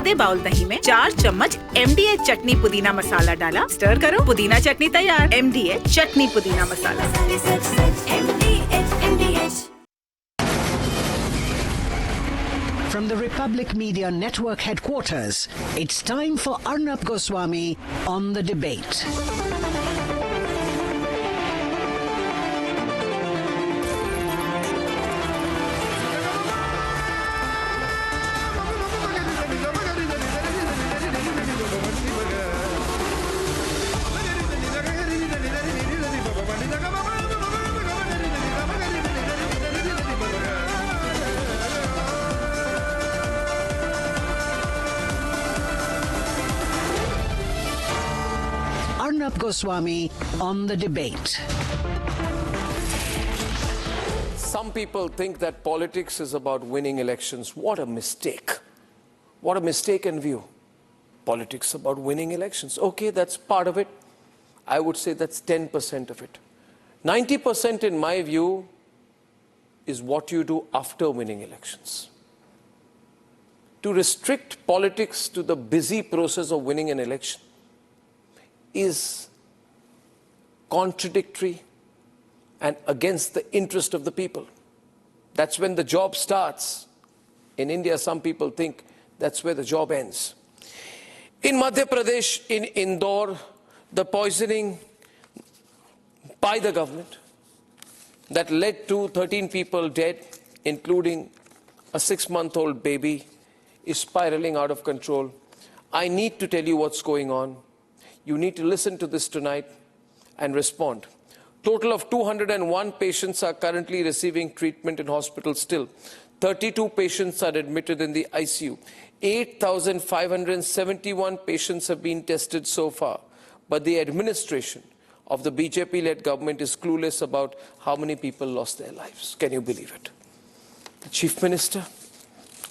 आधे बाउल दही में 4 चम्मच MDH चटनी पुदीना मसाला डाला, स्टर करो, पुदीना चटनी तैयार। MDH चटनी पुदीना मसाला। From the Republic Media Network headquarters, it's time for Arnab Goswami on the debate. Arnab Goswami on the debate. Some people think that politics is about winning elections. What a mistake. What a mistaken view. Politics about winning elections. Okay, that's part of it. I would say that's 10% of it. 90% in my view is what you do after winning elections. To restrict politics to the busy process of winning an election is contradictory and against the interest of the people. That's when the job starts. In India, some people think that's where the job ends. In Madhya Pradesh, in Indore, the poisoning by the government that led to 13 people dead, including a 6-month-old baby, is spiraling out of control. I need to tell you what's going on. You need to listen to this tonight and respond. Total of 201 patients are currently receiving treatment in hospitals still. 32 patients are admitted in the ICU. 8,571 patients have been tested so far. But the administration of the BJP-led government is clueless about how many people lost their lives. Can you believe it? The Chief Minister,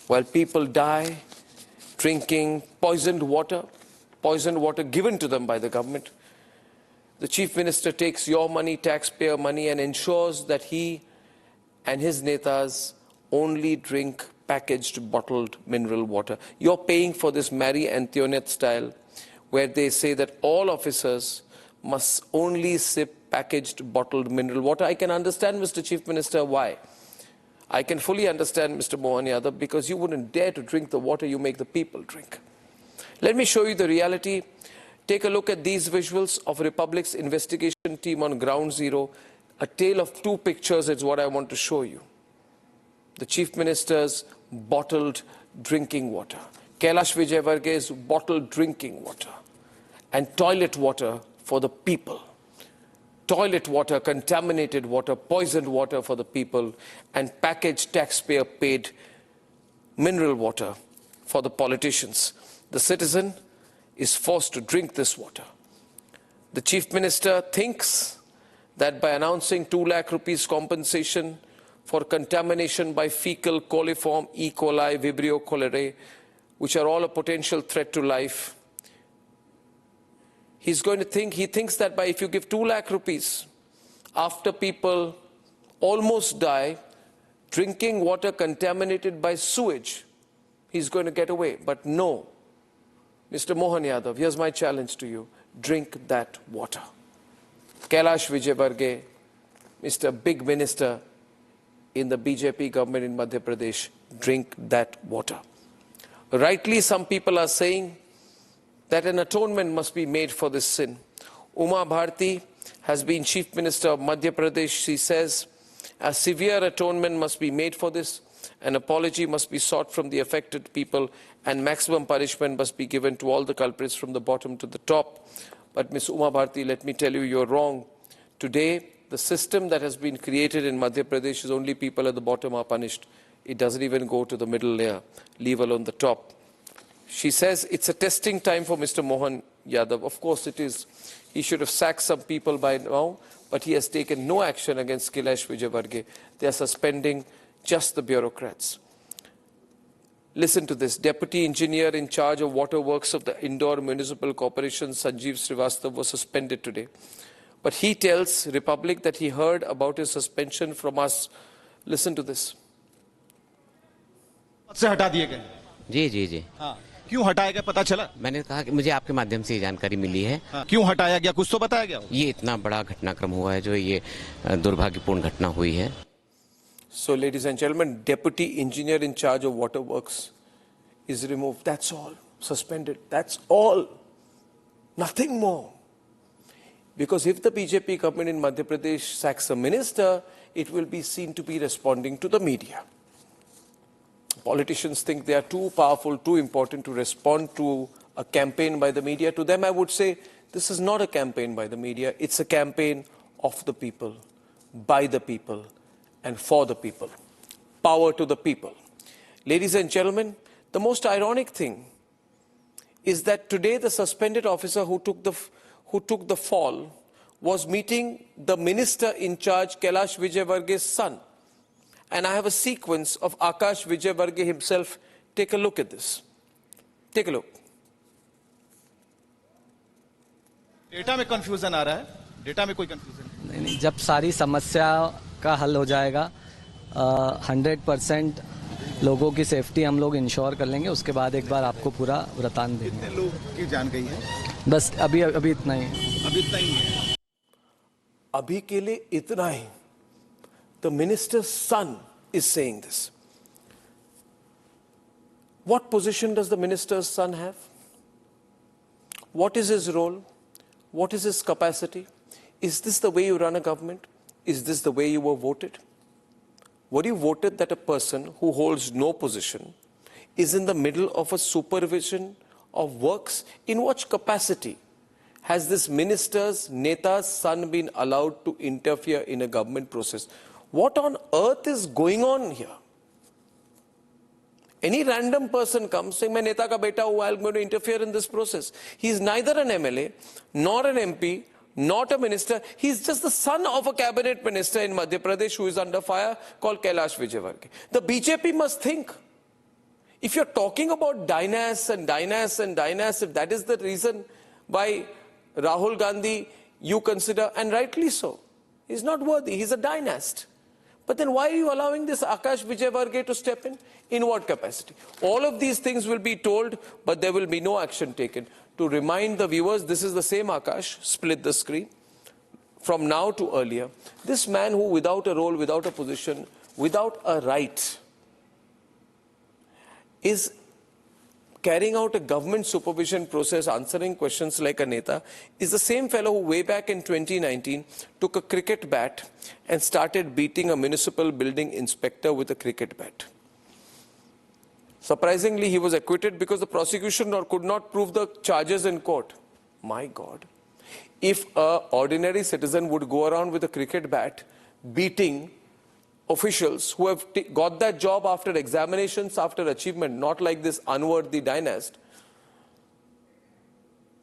while people die drinking poisoned water given to them by the government, the Chief Minister takes your money, taxpayer money, and ensures that he and his netas only drink packaged, bottled mineral water. You're paying for this Marie Antoinette style, where they say that all officers must only sip packaged, bottled mineral water. I can understand, Mr. Chief Minister, why. I can fully understand, Mr. Mohan Yadav, because you wouldn't dare to drink the water you make the people drink. Let me show you the reality. Take a look at these visuals of Republic's investigation team on Ground Zero. A tale of two pictures is what I want to show you. The Chief Minister's bottled drinking water, Kailash Vijayvargiya's bottled drinking water, and toilet water for the people. Toilet water, contaminated water, poisoned water for the people, and packaged taxpayer-paid mineral water for the politicians. The citizen is forced to drink this water. The Chief Minister thinks that by announcing 2 lakh rupees compensation for contamination by fecal coliform E. coli, Vibrio cholerae, which are all a potential threat to life, he thinks that if you give 2 lakh rupees after people almost die drinking water contaminated by sewage, he's going to get away. But no. Mr. Mohan Yadav, here's my challenge to you. Drink that water. Kailash Vijayvargiya, Mr. Big Minister in the BJP government in Madhya Pradesh, drink that water. Rightly, some people are saying that an atonement must be made for this sin. Uma Bharti has been Chief Minister of Madhya Pradesh. She says a severe atonement must be made for this. An apology must be sought from the affected people, and maximum punishment must be given to all the culprits from the bottom to the top. But Ms. Uma Bharti, let me tell you, you're wrong. Today, the system that has been created in Madhya Pradesh is only people at the bottom are punished. It doesn't even go to the middle layer, leave alone the top. She says it's a testing time for Mr. Mohan Yadav. Of course it is. He should have sacked some people by now, but he has taken no action against Kailash Vijayvargiya. They are suspending just the bureaucrats. Listen to this. Deputy Engineer in charge of waterworks of the Indore Municipal Corporation, Sanjeev Srivastava, was suspended today. But he tells Republic that he heard about his suspension from us. Listen to this. से हटा दिए गए जी जी जी हाँ क्यों हटाया गया पता चला? मैंने कहा कि मुझे आपके माध्यम से ये जानकारी मिली है। हाँ, क्यों हटाया गया कुछ तो बताया गया? ये इतना बड़ा घटनाक्रम हुआ है जो ये दुर्भाग्यपूर्ण घटना हुई है। So, ladies and gentlemen, deputy engineer in charge of waterworks is removed. That's all. Suspended. That's all. Nothing more. Because if the BJP government in Madhya Pradesh sacks a minister, it will be seen to be responding to the media. Politicians think they are too powerful, too important to respond to a campaign by the media. To them, I would say, this is not a campaign by the media. It's a campaign of the people, by the people, and for the people. Power to the people. Ladies and gentlemen, the most ironic thing is that today the suspended officer who took the fall was meeting the minister in charge, Kailash Vijayvargiya's son. And I have a sequence of Akash Vijayvargiya himself. Take a look at this. Take a look. Data में confusion आ रहा है? Data में कोई confusion नहीं, जब सारी समस्या का हल हो जाएगा 100% लोगों की सेफ्टी हम लोग इंश्योर कर लेंगे, उसके बाद एक बार आपको पूरा वृतांत देंगे। कितने लोग की जान गई है? बस अभी इतना ही। अभी इतना ही है। अभी के लिए इतना ही। The minister's son is saying this. What position does the minister's son have? What is his role? What is his capacity? Is this the way you run a government? Is this the way you were voted? Were you voted that a person who holds no position is in the middle of a supervision of works? In what capacity has this minister's, Neta's son been allowed to interfere in a government process? What on earth is going on here? Any random person comes saying, "मैं नेता का बेटा हूँ, I'm going to interfere in this process." He is neither an MLA, nor an MP, not a minister. He is just the son of a cabinet minister in Madhya Pradesh who is under fire, called Kailash Vijayvargiya. The BJP must think. If you're talking about dynasts and dynasts and dynasts, if that is the reason why Rahul Gandhi you consider, and rightly so, he's not worthy, he's a dynast. But then why are you allowing this Akash Vijayvargiya to step in? In what capacity? All of these things will be told, but there will be no action taken. To remind the viewers, this is the same Akash, split the screen, from now to earlier. This man who without a role, without a position, without a right, is carrying out a government supervision process, answering questions like a neta, is the same fellow who way back in 2019 took a cricket bat and started beating a municipal building inspector with a cricket bat. Surprisingly, he was acquitted because the prosecution could not prove the charges in court. My God. If an ordinary citizen would go around with a cricket bat beating officials who have got that job after examinations, after achievement, not like this unworthy dynast.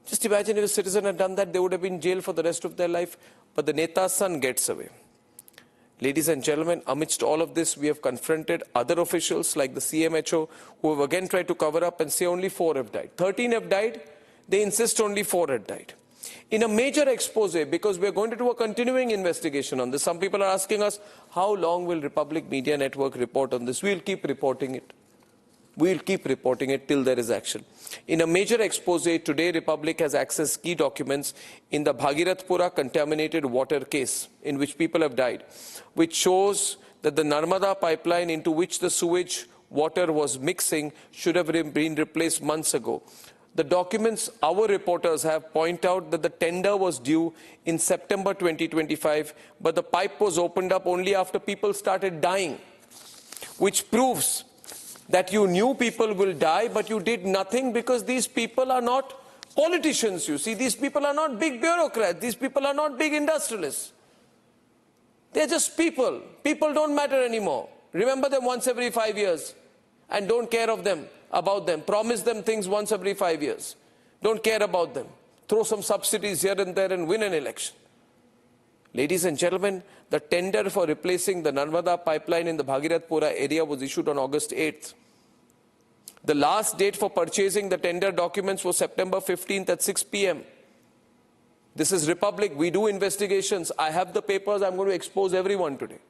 Just imagine if a citizen had done that, they would have been in jail for the rest of their life. But the Neta's son gets away. Ladies and gentlemen, amidst all of this, we have confronted other officials like the CMHO who have again tried to cover up and say only 4 have died. 13 have died. They insist only 4 had died. In a major expose, because we are going to do a continuing investigation on this. Some people are asking us, how long will Republic Media Network report on this? We'll keep reporting it. We'll keep reporting it till there is action. In a major expose, today Republic has accessed key documents in the Bhagirathpura contaminated water case, in which people have died, which shows that the Narmada pipeline into which the sewage water was mixing should have been replaced months ago. The documents our reporters have point out that the tender was due in September 2025, but the pipe was opened up only after people started dying, which proves that you knew people will die, but you did nothing because these people are not politicians, you see. These people are not big bureaucrats. These people are not big industrialists. They're just people. People don't matter anymore. Remember them once every 5 years and don't care about them. Promise them things once every 5 years. Don't care about them. Throw some subsidies here and there and win an election. Ladies and gentlemen, the tender for replacing the Narmada pipeline in the Bhagirathpura area was issued on August 8th. The last date for purchasing the tender documents was September 15th at 6 p.m. This is Republic. We do investigations. I have the papers. I'm going to expose everyone today.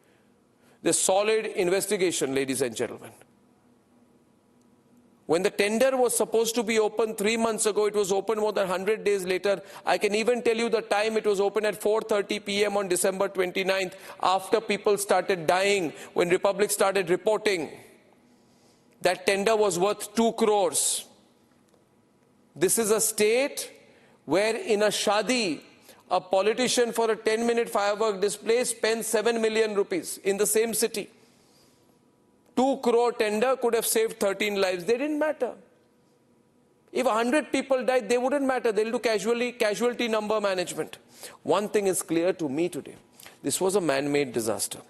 There's solid investigation, ladies and gentlemen. When the tender was supposed to be open 3 months ago, it was open more than 100 days later. I can even tell you the time. It was open at 4:30 p.m. on December 29th, after people started dying, when Republic started reporting. That tender was worth 2 crores. This is a state where in a shadi, a politician for a 10-minute firework display spends 7 million rupees in the same city. 2 crore tender could have saved 13 lives. They didn't matter. If 100 people died, they wouldn't matter. They'll do casualty number management. One thing is clear to me today. This was a man-made disaster.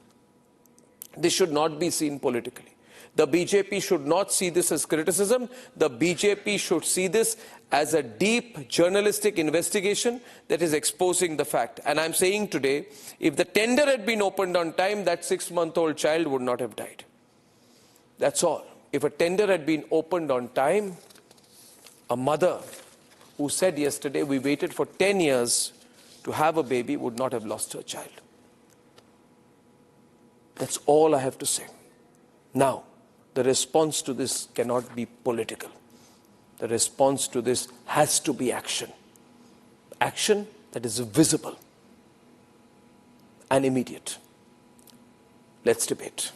This should not be seen politically. The BJP should not see this as criticism. The BJP should see this as a deep journalistic investigation that is exposing the fact. And I'm saying today, if the tender had been opened on time, that 6-month-old child would not have died. That's all. If a tender had been opened on time, a mother who said yesterday, we waited for 10 years to have a baby, would not have lost her child. That's all I have to say. Now, the response to this cannot be political. The response to this has to be action. Action that is visible and immediate. Let's debate.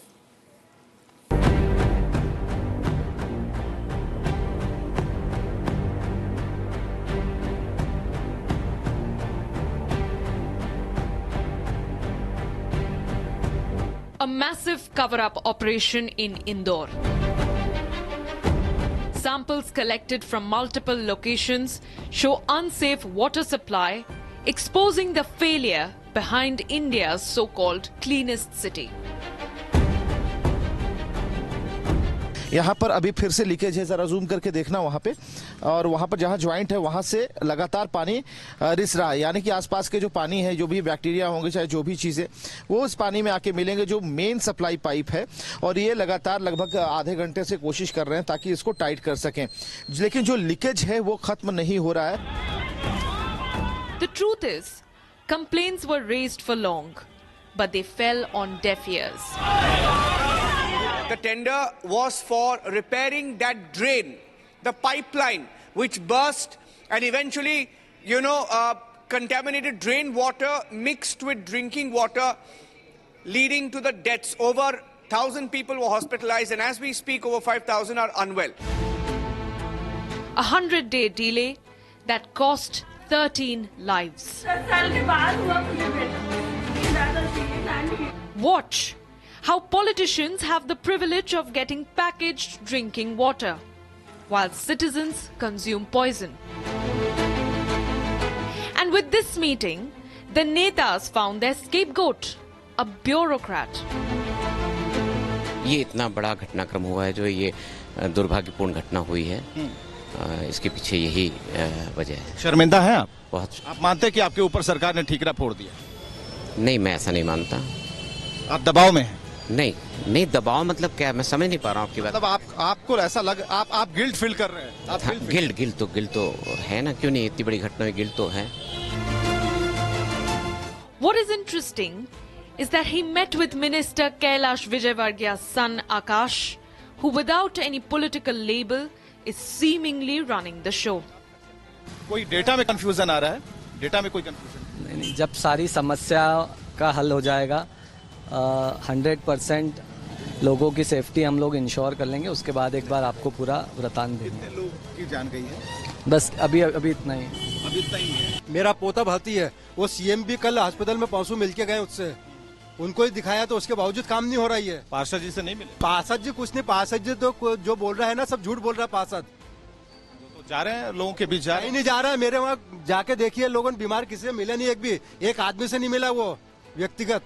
A massive cover-up operation in Indore. Samples collected from multiple locations show unsafe water supply, exposing the failure behind India's so-called cleanest city. यहाँ पर अभी फिर से leakage है, जरा zoom करके देखना वहाँ पे, और वहाँ पर जहाँ ज्वाइंट है वहाँ से लगातार पानी रिस रहा है, यानी कि आसपास के जो पानी है, जो भी बैक्टीरिया होंगे, चाहे जो भी चीज़ें, वो इस पानी में आके मिलेंगे जो मेन सप्लाई पाइप है, और ये लगातार लगभग आधे घंटे से कोशिश कर रहे हैं ताकि इसको टाइट कर सकें, लेकिन जो लीकेज है वो खत्म नहीं हो रहा है। The truth is, complaints were raised for long, but they fell on deaf ears. The tender was for repairing that drain, the pipeline, which burst and eventually, contaminated drain water mixed with drinking water, leading to the deaths. Over 1,000 people were hospitalized, and as we speak, over 5,000 are unwell. A 100-day delay that cost 13 lives. Watch how politicians have the privilege of getting packaged drinking water, while citizens consume poison. And with this meeting, the Netas found their scapegoat, a bureaucrat. ये इतना बड़ा घटनाक्रम हुआ है, जो ये दुर्भाग्यपूर्ण घटना हुई है, इसके पीछे यही वजह है। शर्मिंदा हैं आप? बहुत। आप मानते हैं कि आपके ऊपर सरकार ने ठीकरा फोड़ दिया? नहीं, मैं ऐसा नहीं मानता। आप दबाव में हैं? नहीं, दबाव मतलब क्या, मैं समझ नहीं पा रहा हूँ आपकी बात। मतलब आपको ऐसा आप गिल्ट फील कर रहे हैं? हाँ, गिल्ट तो है ना, क्यों नहीं, इतनी बड़ी घटना में गिल्ट तो है। What is interesting is that he met with Minister Kailash Vijayvargiya's son Akash, who without any political label is seemingly running the show. कोई डेटा में कंफ्यूजन आ रहा है? डेटा में कोई कंफ्यूजन नहीं, जब सारी समस्या का हल हो जाएगा, 100% लोगों की सेफ्टी हम लोग इंश्योर कर लेंगे, उसके बाद एक बार आपको पूरा वृतांत देंगे। कितने लोग की जान गई है? बस अभी इतना ही। अभी इतना ही है। मेरा पोता भाती है, वो सीएम भी कल अस्पताल में परसों मिल के गए, उससे उनको ही दिखाया तो उसके बावजूद काम नहीं हो रही है। पार्षद जी से नहीं मिले? पार्षद जी कुछ नहीं, पार्षद जी तो जो बोल रहा है ना, सब झूठ बोल रहा है। पार्षद तो जा रहे हैं लोगों के बीच, जा रहे हैं? नहीं जा रहा है, मेरे वहाँ जाके देखिए, लोगों ने बीमार किसी से मिले नहीं, एक आदमी से नहीं मिला वो व्यक्तिगत।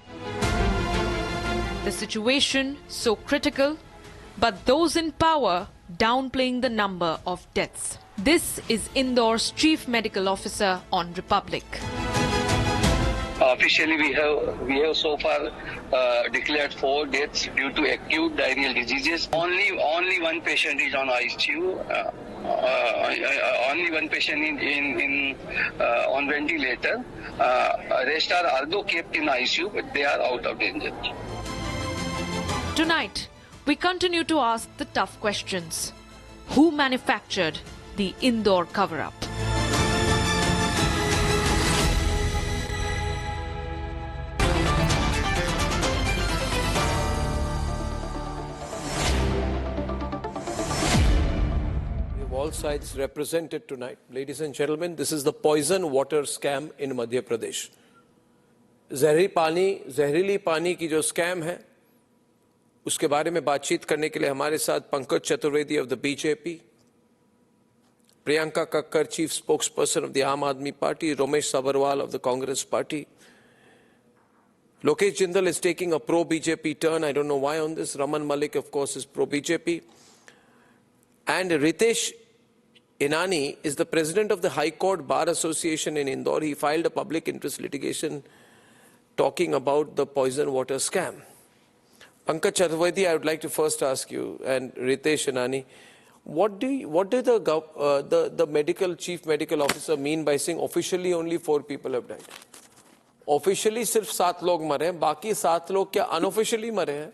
The situation so critical, but those in power downplaying the number of deaths. This is Indore's Chief Medical Officer on Republic. Officially, we have so far declared 4 deaths due to acute diarrheal diseases. Only one patient is on ICU. Only one patient on ventilator. Rest are although kept in ICU, but they are out of danger. Tonight, we continue to ask the tough questions. Who manufactured the Indore cover-up? All sides represented tonight. Ladies and gentlemen, this is the poison water scam in Madhya Pradesh. जहरीली पानी की जो scam है उसके बारे में बातचीत करने के लिए हमारे साथ Pankaj Chaturvedi of the BJP, Priyanka Kakkar chief spokesperson of the Aam Aadmi party, Romesh Sabharwal of the Congress party. Lokesh Jindal is taking a pro-BJP turn. I don't know why on this. Raman Malik, of course, is pro-BJP. And Ritesh Inani is the president of the High Court Bar Association in Indore. He filed a public interest litigation talking about the poison water scam. Pankaj Chaturvedi, I would like to first ask you, and Ritesh Inani, what did the medical chief medical officer mean by saying officially only 4 people have died? Officially सिर्फ 7 लोग मरे हैं, बाकी 7 लोग क्या unofficially मरे हैं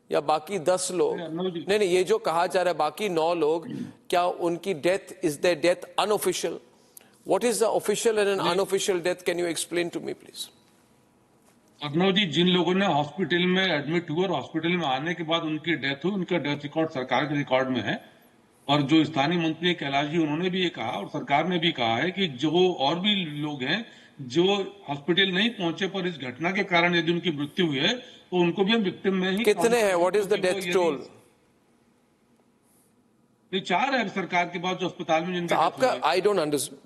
या बाकी 10 लोग? नहीं, ये जो कहा जा रहा है बाकी 9 लोग, क्या उनकी death is the death unofficial? What is the official and an unofficial death? Can you explain to me please? Arnav ji, जिन लोगों ने हॉस्पिटल में एडमिट हुए और हॉस्पिटल में आने के बाद उनकी डेथ हुई, उनका डेथ रिकॉर्ड सरकार के रिकॉर्ड में है. और जो स्थानीय मंत्री कैलाश जी, उन्होंने भी ये कहा और सरकार ने भी कहा है कि जो और भी लोग हैं जो हॉस्पिटल नहीं पहुंचे पर इस घटना के कारण यदि उनकी मृत्यु हुई है तो उनको भी हम विक्टिम में ही. कितने हैं? What is the death toll? 4 है सरकार के पास जो अस्पताल में जिनका. आपका आई डोंट अंडरस्टैंड.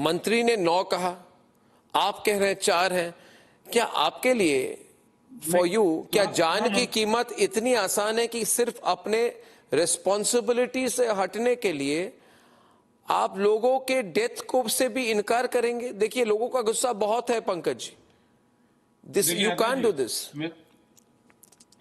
मंत्री ने 9 कहा, आप कह रहे हैं 4 हैं. क्या आपके लिए फॉर यू क्या जान की कीमत इतनी आसान है कि सिर्फ अपने रिस्पॉन्सिबिलिटी से हटने के लिए आप लोगों के डेथ को से भी इनकार करेंगे? देखिए, लोगों का गुस्सा बहुत है Pankaj ji. This you can't do this.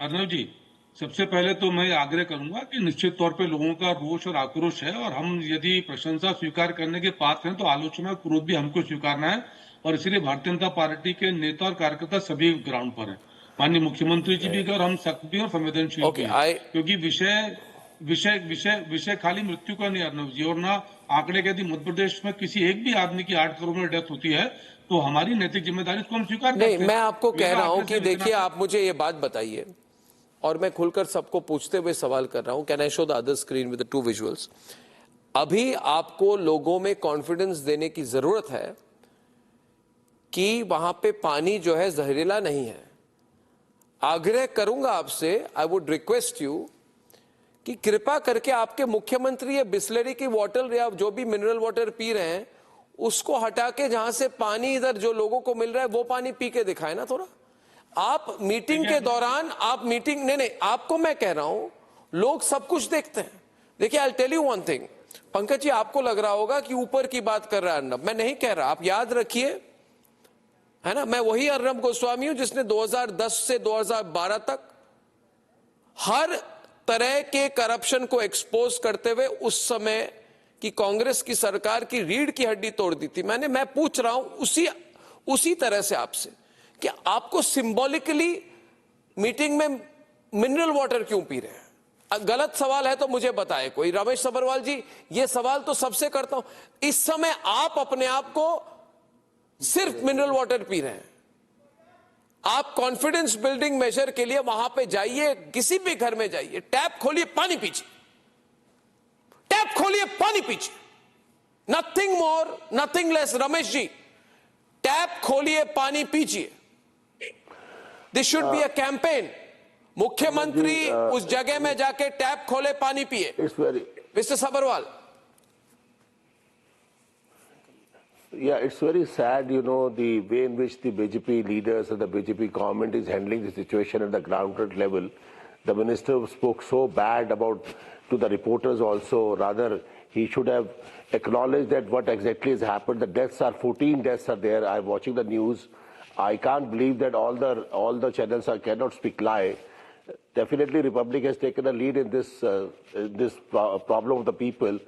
Arnav ji, सबसे पहले तो मैं आग्रह करूंगा कि निश्चित तौर पे लोगों का रोष और आक्रोश है और हम यदि प्रशंसा स्वीकार करने के पात्र हैं तो आलोचना क्रोध भी हमको स्वीकारना है. और इसलिए भारतीय जनता पार्टी के नेता और कार्यकर्ता सभी ग्राउंड पर है. माननीय मुख्यमंत्री जी भी, और हम सख्त भी और संवेदनशील भी, क्योंकि विषय खाली मृत्यु का नहीं अर्नव जी. और ना आंकड़े के यदि मध्य प्रदेश में किसी एक भी आदमी की 8 करोड़ में डेथ होती है तो हमारी नैतिक जिम्मेदारी को हम स्वीकार करते हैं. नहीं, मैं आपको कह रहा हूं कि देखिए, आप मुझे ये बात बताइए और मैं खुलकर सबको पूछते हुए सवाल कर रहा हूं. Can I show the other screen with the 2 visuals? अभी आपको लोगों में कॉन्फिडेंस देने की जरूरत है कि वहां पे पानी जो है जहरीला नहीं है. आग्रह करूंगा आपसे, आई वुड रिक्वेस्ट यू कि कृपा करके आपके मुख्यमंत्री ये बिस्लरी की वाटर या जो भी मिनरल वाटर पी रहे हैं उसको हटा के जहां से पानी इधर जो लोगों को मिल रहा है वो पानी पी के दिखाए ना थोड़ा. आप मीटिंग के दौरान नहीं, आपको मैं कह रहा हूं, लोग सब कुछ देखते हैं. देखिए, I tell you one thing Pankaj ji, आपको लग रहा होगा कि ऊपर की बात कर रहा है अर्नब. मैं नहीं कह रहा, आप याद रखिए, है ना, मैं वही अर्नब गोस्वामी हूं जिसने 2010 से 2012 तक हर तरह के करप्शन को एक्सपोज करते हुए उस समय की कांग्रेस की सरकार की रीढ़ की हड्डी तोड़ दी थी. मैं पूछ रहा हूं उसी तरह से आपसे कि आपको सिंबॉलिकली मीटिंग में मिनरल वाटर क्यों पी रहे हैं? गलत सवाल है तो मुझे बताए कोई. रमेश सबरवाल जी, ये सवाल तो सबसे करता हूं. इस समय आप अपने आप को सिर्फ मिनरल वाटर पी रहे हैं. आप कॉन्फिडेंस बिल्डिंग मेजर के लिए वहां पे जाइए, किसी भी घर में जाइए, टैप खोलिए, पानी पीजिए. टैप खोलिए, पानी पीजिए. Nothing more, nothing less. Ramesh ji, tap खोलिए, पानी पीजिए. This should be a campaign. मुख्यमंत्री उस जगह में जाके टैप खोले, पानी पिए. Mister Sabarwal. Yeah, it's very sad, you know, the way in which the BJP leaders and the BJP government is handling the situation at the ground level. The minister spoke so bad to the reporters also. Rather, he should have acknowledged that what exactly has happened. The deaths are 14 deaths are there. I'm watching the news. I can't believe that all the channels cannot speak lie. Definitely, Republic has taken a lead in this problem of the people.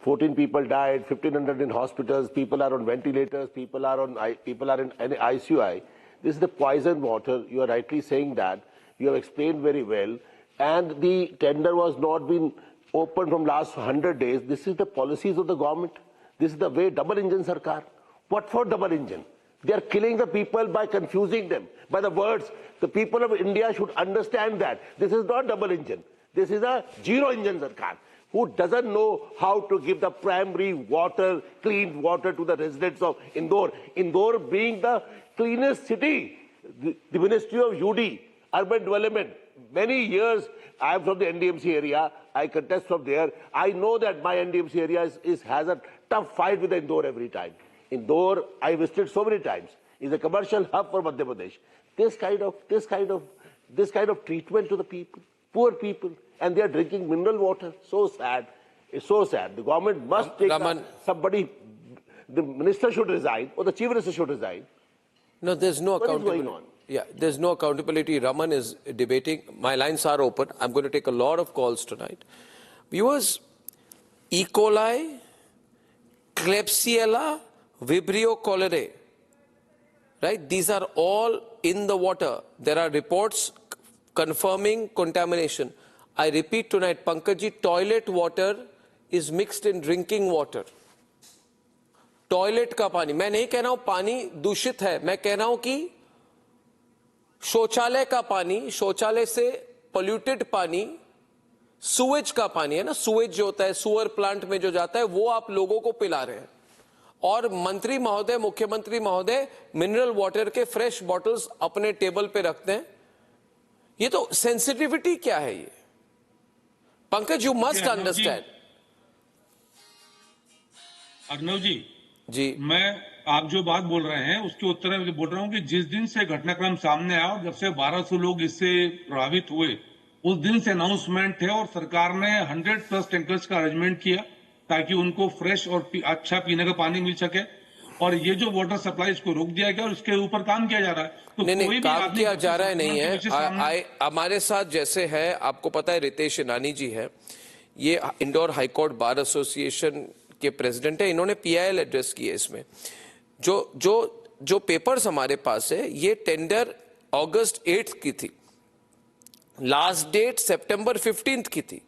14 people died, 1,500 in hospitals, people are on ventilators, people are in ICU. This is the poison water. You are rightly saying that. You have explained very well. and the tender was not been open from last 100 days. This is the policies of the government. This is the way, double engine sarkar. What for double engine? They are killing the people by confusing them by the words. The people of India should understand that this is not double engine. This is a zero engine sarkar who doesn't know how to give the primary water, clean water to the residents of Indore. Indore being the cleanest city, the Ministry of UD, Urban Development, many years, I am from the NDMC area, I contest from there. I know that my NDMC area has a tough fight with Indore every time. Indore, I visited so many times, is a commercial hub for Madhya Pradesh. This kind of treatment to the people, poor people, and they are drinking mineral water. So sad. It's so sad. The government must take somebody, the minister should resign, or the chief minister should resign. No, there's no accountability. What is going on? Yeah, there's no accountability. Raman is debating. My lines are open. I'm going to take a lot of calls tonight. Viewers, E. coli, Klebsiella, Vibrio cholerae, right? These are all in the water. There are reports confirming contamination. I repeat tonight, Pankaj, toilet water is mixed in drinking water. Toilet का पानी, मैं नहीं कह रहा हूं पानी दूषित है, मैं कह रहा हूं कि शौचालय का पानी, शौचालय से पोल्यूटेड पानी, सुएज का पानी है ना, सुएज जो होता है सुअर प्लांट में जो जाता है, वो आप लोगों को पिला रहे हैं। और मंत्री महोदय, मुख्यमंत्री महोदय मिनरल वाटर के फ्रेश बॉटल्स अपने टेबल पे रखते हैं। ये तो सेंसिटिविटी क्या है ये? Pankaj, you must understand. Arnav ji, मैं आप जो बात बोल रहे हैं उसके उत्तर में बोल रहा हूं कि जिस दिन से घटनाक्रम सामने आया और जब से 1200 लोग इससे प्रभावित हुए, उस दिन से अनाउंसमेंट है और सरकार ने 100+ टैंकर्स का अरेंजमेंट किया ताकि उनको फ्रेश और अच्छा पीने का पानी मिल सके। और ये जो वाटर सप्लाई इसको रोक दिया गया और इसके ऊपर काम किया जा रहा है। तो नहीं, काम किया जा रहा है नहीं है। हमारे साथ जैसे है, आपको पता है रितेश इनानी जी है, ये इंदौर हाईकोर्ट बार एसोसिएशन के प्रेसिडेंट है। इन्होंने PIL एड्रेस किया। इसमें जो पेपर्स हमारे पास है, ये टेंडर अगस्त 8 की थी, लास्ट डेट सितंबर 15 की थी।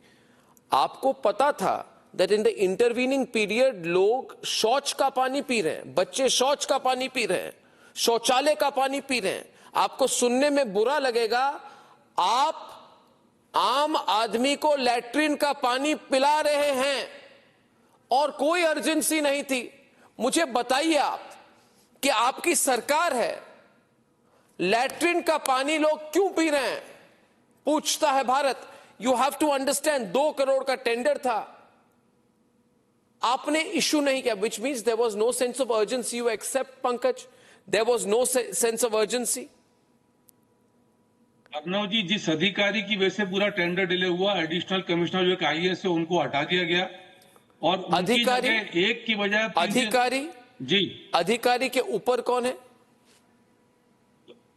आपको पता था that in the intervening period लोग शौच का पानी पी रहे हैं, बच्चे शौच का पानी पी रहे हैं, शौचालय का पानी पी रहे हैं। आपको सुनने में बुरा लगेगा, आप आम आदमी को लैट्रिन का पानी पिला रहे हैं और कोई अर्जेंसी नहीं थी। मुझे बताइए आप कि आपकी सरकार है, लैट्रिन का पानी लोग क्यों पी रहे हैं? पूछता है Bharat. You have to understand, 2 crore का टेंडर था, आपने इशू नहीं किया, which means there was no sense of urgency. You accept Pankaj, there was no sense of urgency. Arnav ji, जिस अधिकारी की वजह से पूरा टेंडर डिले हुआ, एडिशनल कमिश्नर जो IAS है, उनको हटा दिया गया और अधिकारी एक की बजाय अधिकारी जी, अधिकारी के ऊपर कौन है?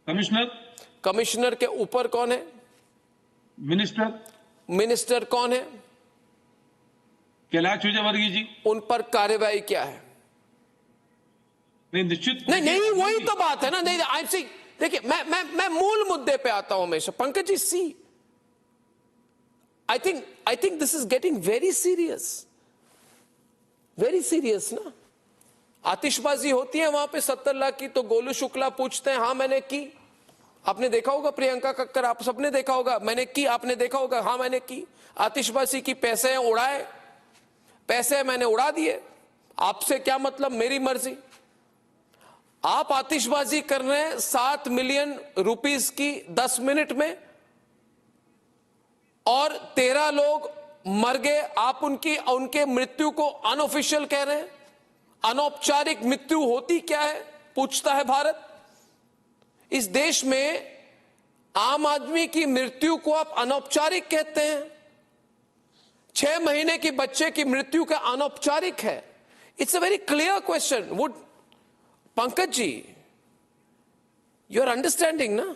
कमिश्नर। कमिश्नर के ऊपर कौन है? मिनिस्टर। मिनिस्टर कौन है? कैलाश विजयवर्गीय जी। उन पर कार्रवाई क्या है? नहीं, निश्चित नहीं, वही तो बात है ना। नहीं, आई सी, देखिए मैं मूल मुद्दे पे आता हूं हमेशा। Pankaj ji, see, I think this is getting very serious, very serious ना। आतिशबाजी होती है वहां पे 70 लाख की, तो गोलू शुक्ला पूछते हैं हाँ मैंने की। आपने देखा होगा, प्रियंका कक्कर, आप सबने देखा होगा, मैंने की, आपने देखा होगा, हाँ मैंने की। आतिशबाजी की, पैसे उड़ाए, पैसे मैंने उड़ा दिए, आपसे क्या मतलब, मेरी मर्जी। आप आतिशबाजी कर रहे हैं 7 मिलियन रुपीस की 10 मिनट में और 13 लोग मर गए। आप उनके मृत्यु को अनऑफिशियल कह रहे हैं। अनौपचारिक मृत्यु होती क्या है, पूछता है भारत। इस देश में आम आदमी की मृत्यु को आप अनौपचारिक कहते हैं। 6 महीने की बच्चे की मृत्यु का अनौपचारिक है। It's a very clear question. Would Pankaj ji, you are understanding ना?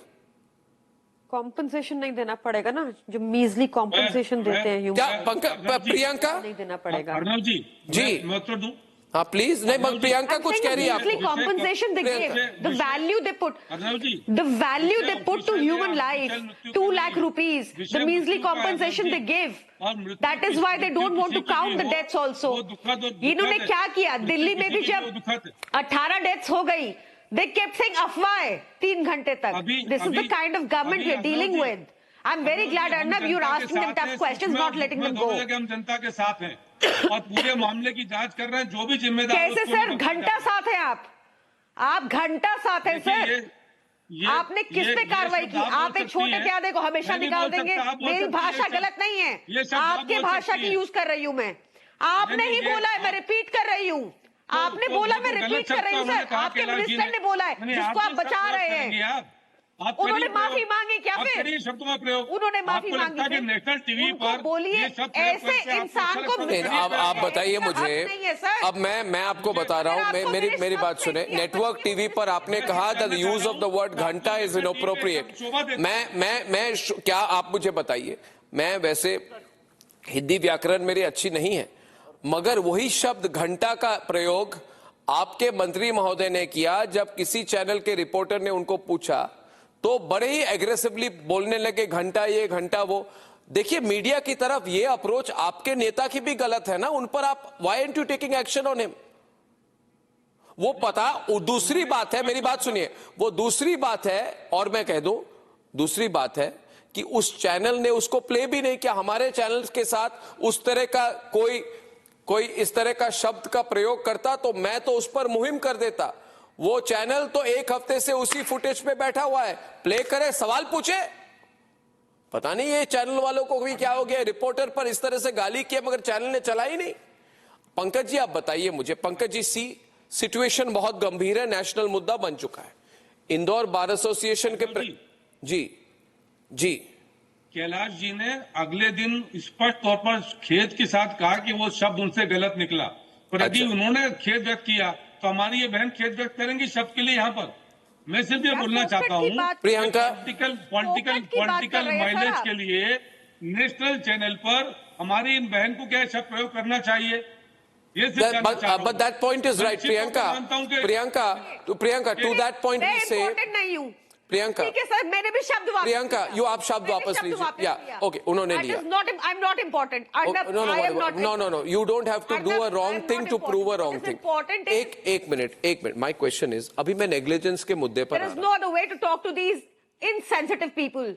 कॉम्पनसेशन नहीं देना पड़ेगा ना, जो मीजली कॉम्पनसेशन देते हैं। क्या पंकज, प्रियंका नहीं देना पड़ेगा। अर्नव जी, मैं उत्तर दूं? हाँ प्लीज नहीं, मगर प्रियंका कुछ कह रही है measly आपको। compensation they give, the value they put, to human life, 2 lakh rupees, the measly compensation they give. That is why they don't want to count the deaths also. इन्होंने क्या किया, दिल्ली में भी जब 18 deaths हो गई, they kept saying अफवाह है 3 घंटे तक. This is the kind of government we are dealing with. I'm very glad, Arnab, you're asking them tough questions, not letting them go. हम जनता के साथ हैं और पूरे मामले की जांच कर रहे हैं, जो भी जिम्मेदार। कैसे सर, घंटा साथ हैं आप घंटा साथ हैं सर। आपने किस पे कार्रवाई की? आप एक छोटे प्यादे को हमेशा निकाल देंगे। मेरी भाषा गलत नहीं है, आपके भाषा की यूज कर रही हूँ मैं। आपने ही बोला है, मैं रिपीट कर रही हूँ। आपने बोला, मैं रिपीट कर रही हूँ सर। आपके मिनिस्टर ने बोला है, जिसको आप बचा रहे हैं। उन्होंने माफी मांगी क्या? फिर उन्होंने माफी मांगी। नेशनल टीवी पर बोलिए, ऐसे इंसान को आप बताइए मुझे। अब मैं आपको बता रहा हूँ, मेरी बात सुने। नेटवर्क टीवी पर आपने कहा the use of the word घंटा इज इनअप्रोप्रिएट। मैं क्या आप मुझे बताइए, मैं वैसे हिंदी व्याकरण मेरी अच्छी नहीं है, मगर वही शब्द घंटा का प्रयोग आपके मंत्री महोदय ने किया जब किसी चैनल के रिपोर्टर ने उनको पूछा, तो बड़े ही एग्रेसिवली बोलने लगे, घंटा ये घंटा वो। देखिए, मीडिया की तरफ ये अप्रोच आपके नेता की भी गलत है ना, उन पर आप why aren't you taking action on him? वो पता, दूसरी बात है, मेरी बात सुनिए, वो दूसरी बात है, और मैं कह दूं दूसरी बात है कि उस चैनल ने उसको प्ले भी नहीं किया। हमारे चैनल के साथ उस तरह का कोई इस तरह का शब्द का प्रयोग करता तो मैं तो उस पर मुहिम कर देता। वो चैनल तो 1 हफ्ते से उसी फुटेज पे बैठा हुआ है, प्ले करे, सवाल पूछे। पता नहीं ये चैनल वालों को भी क्या हो गया, रिपोर्टर पर इस तरह से गाली किया मगर चैनल ने चला ही नहीं। पंकज जी आप बताइए मुझे, पंकज जी सिचुएशन बहुत गंभीर है, नेशनल मुद्दा बन चुका है। इंदौर बार एसोसिएशन के जी कैलाश जी ने अगले दिन स्पष्ट तौर पर खेद के साथ कहा कि वो शब्द उनसे गलत निकला, पर यदि उन्होंने खेद व्यक्त किया तो हमारी ये बहन खेद व्यक्त करेंगी शब्द के लिए। यहाँ पर मैं सिर्फ ये बोलना चाहता हूँ, प्रियंका, पॉलिटिकल माइलेज के लिए नेशनल चैनल पर हमारी इन बहन को क्या शब्द प्रयोग करना चाहिए, ये सिर्फ जानना चाहता हूं। But that point is right, Priyanka, to that point we say, नहीं हूँ प्रियंका, ठीक है सर, मैंने भी शब्द वापस, प्रियंका आप शब्द वापस लीजिए। या ओके, उन्होंने लिया। I'm not important. No. You don't have to do a wrong thing to prove a wrong thing. एक मिनट. My question is, अभी मैं negligence के मुद्दे पर There is no other way to talk to these insensitive people.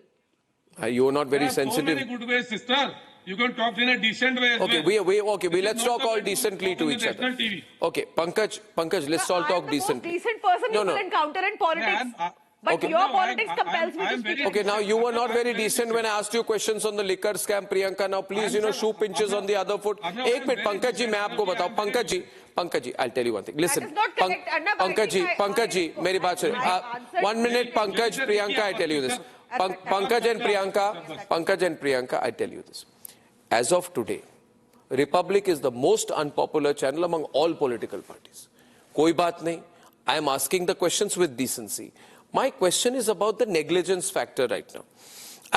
You are not very sensitive. So many good ways, sister. You can talk in a decent way as well. Okay, let's talk all decently to each other. Okay, Pankaj, let's all talk decently. Decent person you will encounter in politics. But your politics compels me to speak. Okay, now you were not very decent when I asked you questions on the liquor scam, Priyanka. Now please, shoe pinches on the other foot. एक minute, Pankaj ji, मैं आपको बताऊं, Pankaj ji, I'll tell you one thing. Listen, Pankaj ji, मेरी बात सुनिए. 1 minute, Pankaj, Priyanka, I tell you this. Pankaj and Priyanka, I tell you this. As of today, Republic is the most unpopular channel among all political parties. कोई बात नहीं. I am asking the questions with decency. My question is about the negligence factor right now.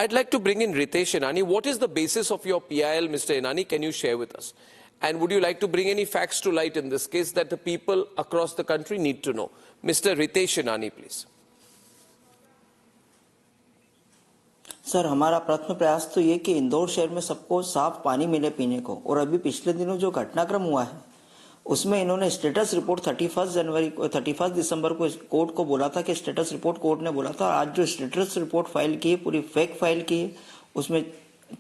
I'd like to bring in Ritesh Inani. What is the basis of your PIL, Mr. Inani? Can you share with us? And would you like to bring any facts to light in this case that the people across the country need to know? Mr. Ritesh Inani, please. Sir, हमारा प्रथम प्रयास तो ये कि इंदौर शहर में सबको साफ पानी मिले पीने को। और अभी पिछले दिनों जो घटनाक्रम हुआ है उसमें इन्होंने स्टेटस रिपोर्ट 31 दिसंबर को कोर्ट को बोला था कि स्टेटस रिपोर्ट कोर्ट ने बोला था। आज जो स्टेटस रिपोर्ट फाइल की है, पूरी फेक फाइल की है, उसमें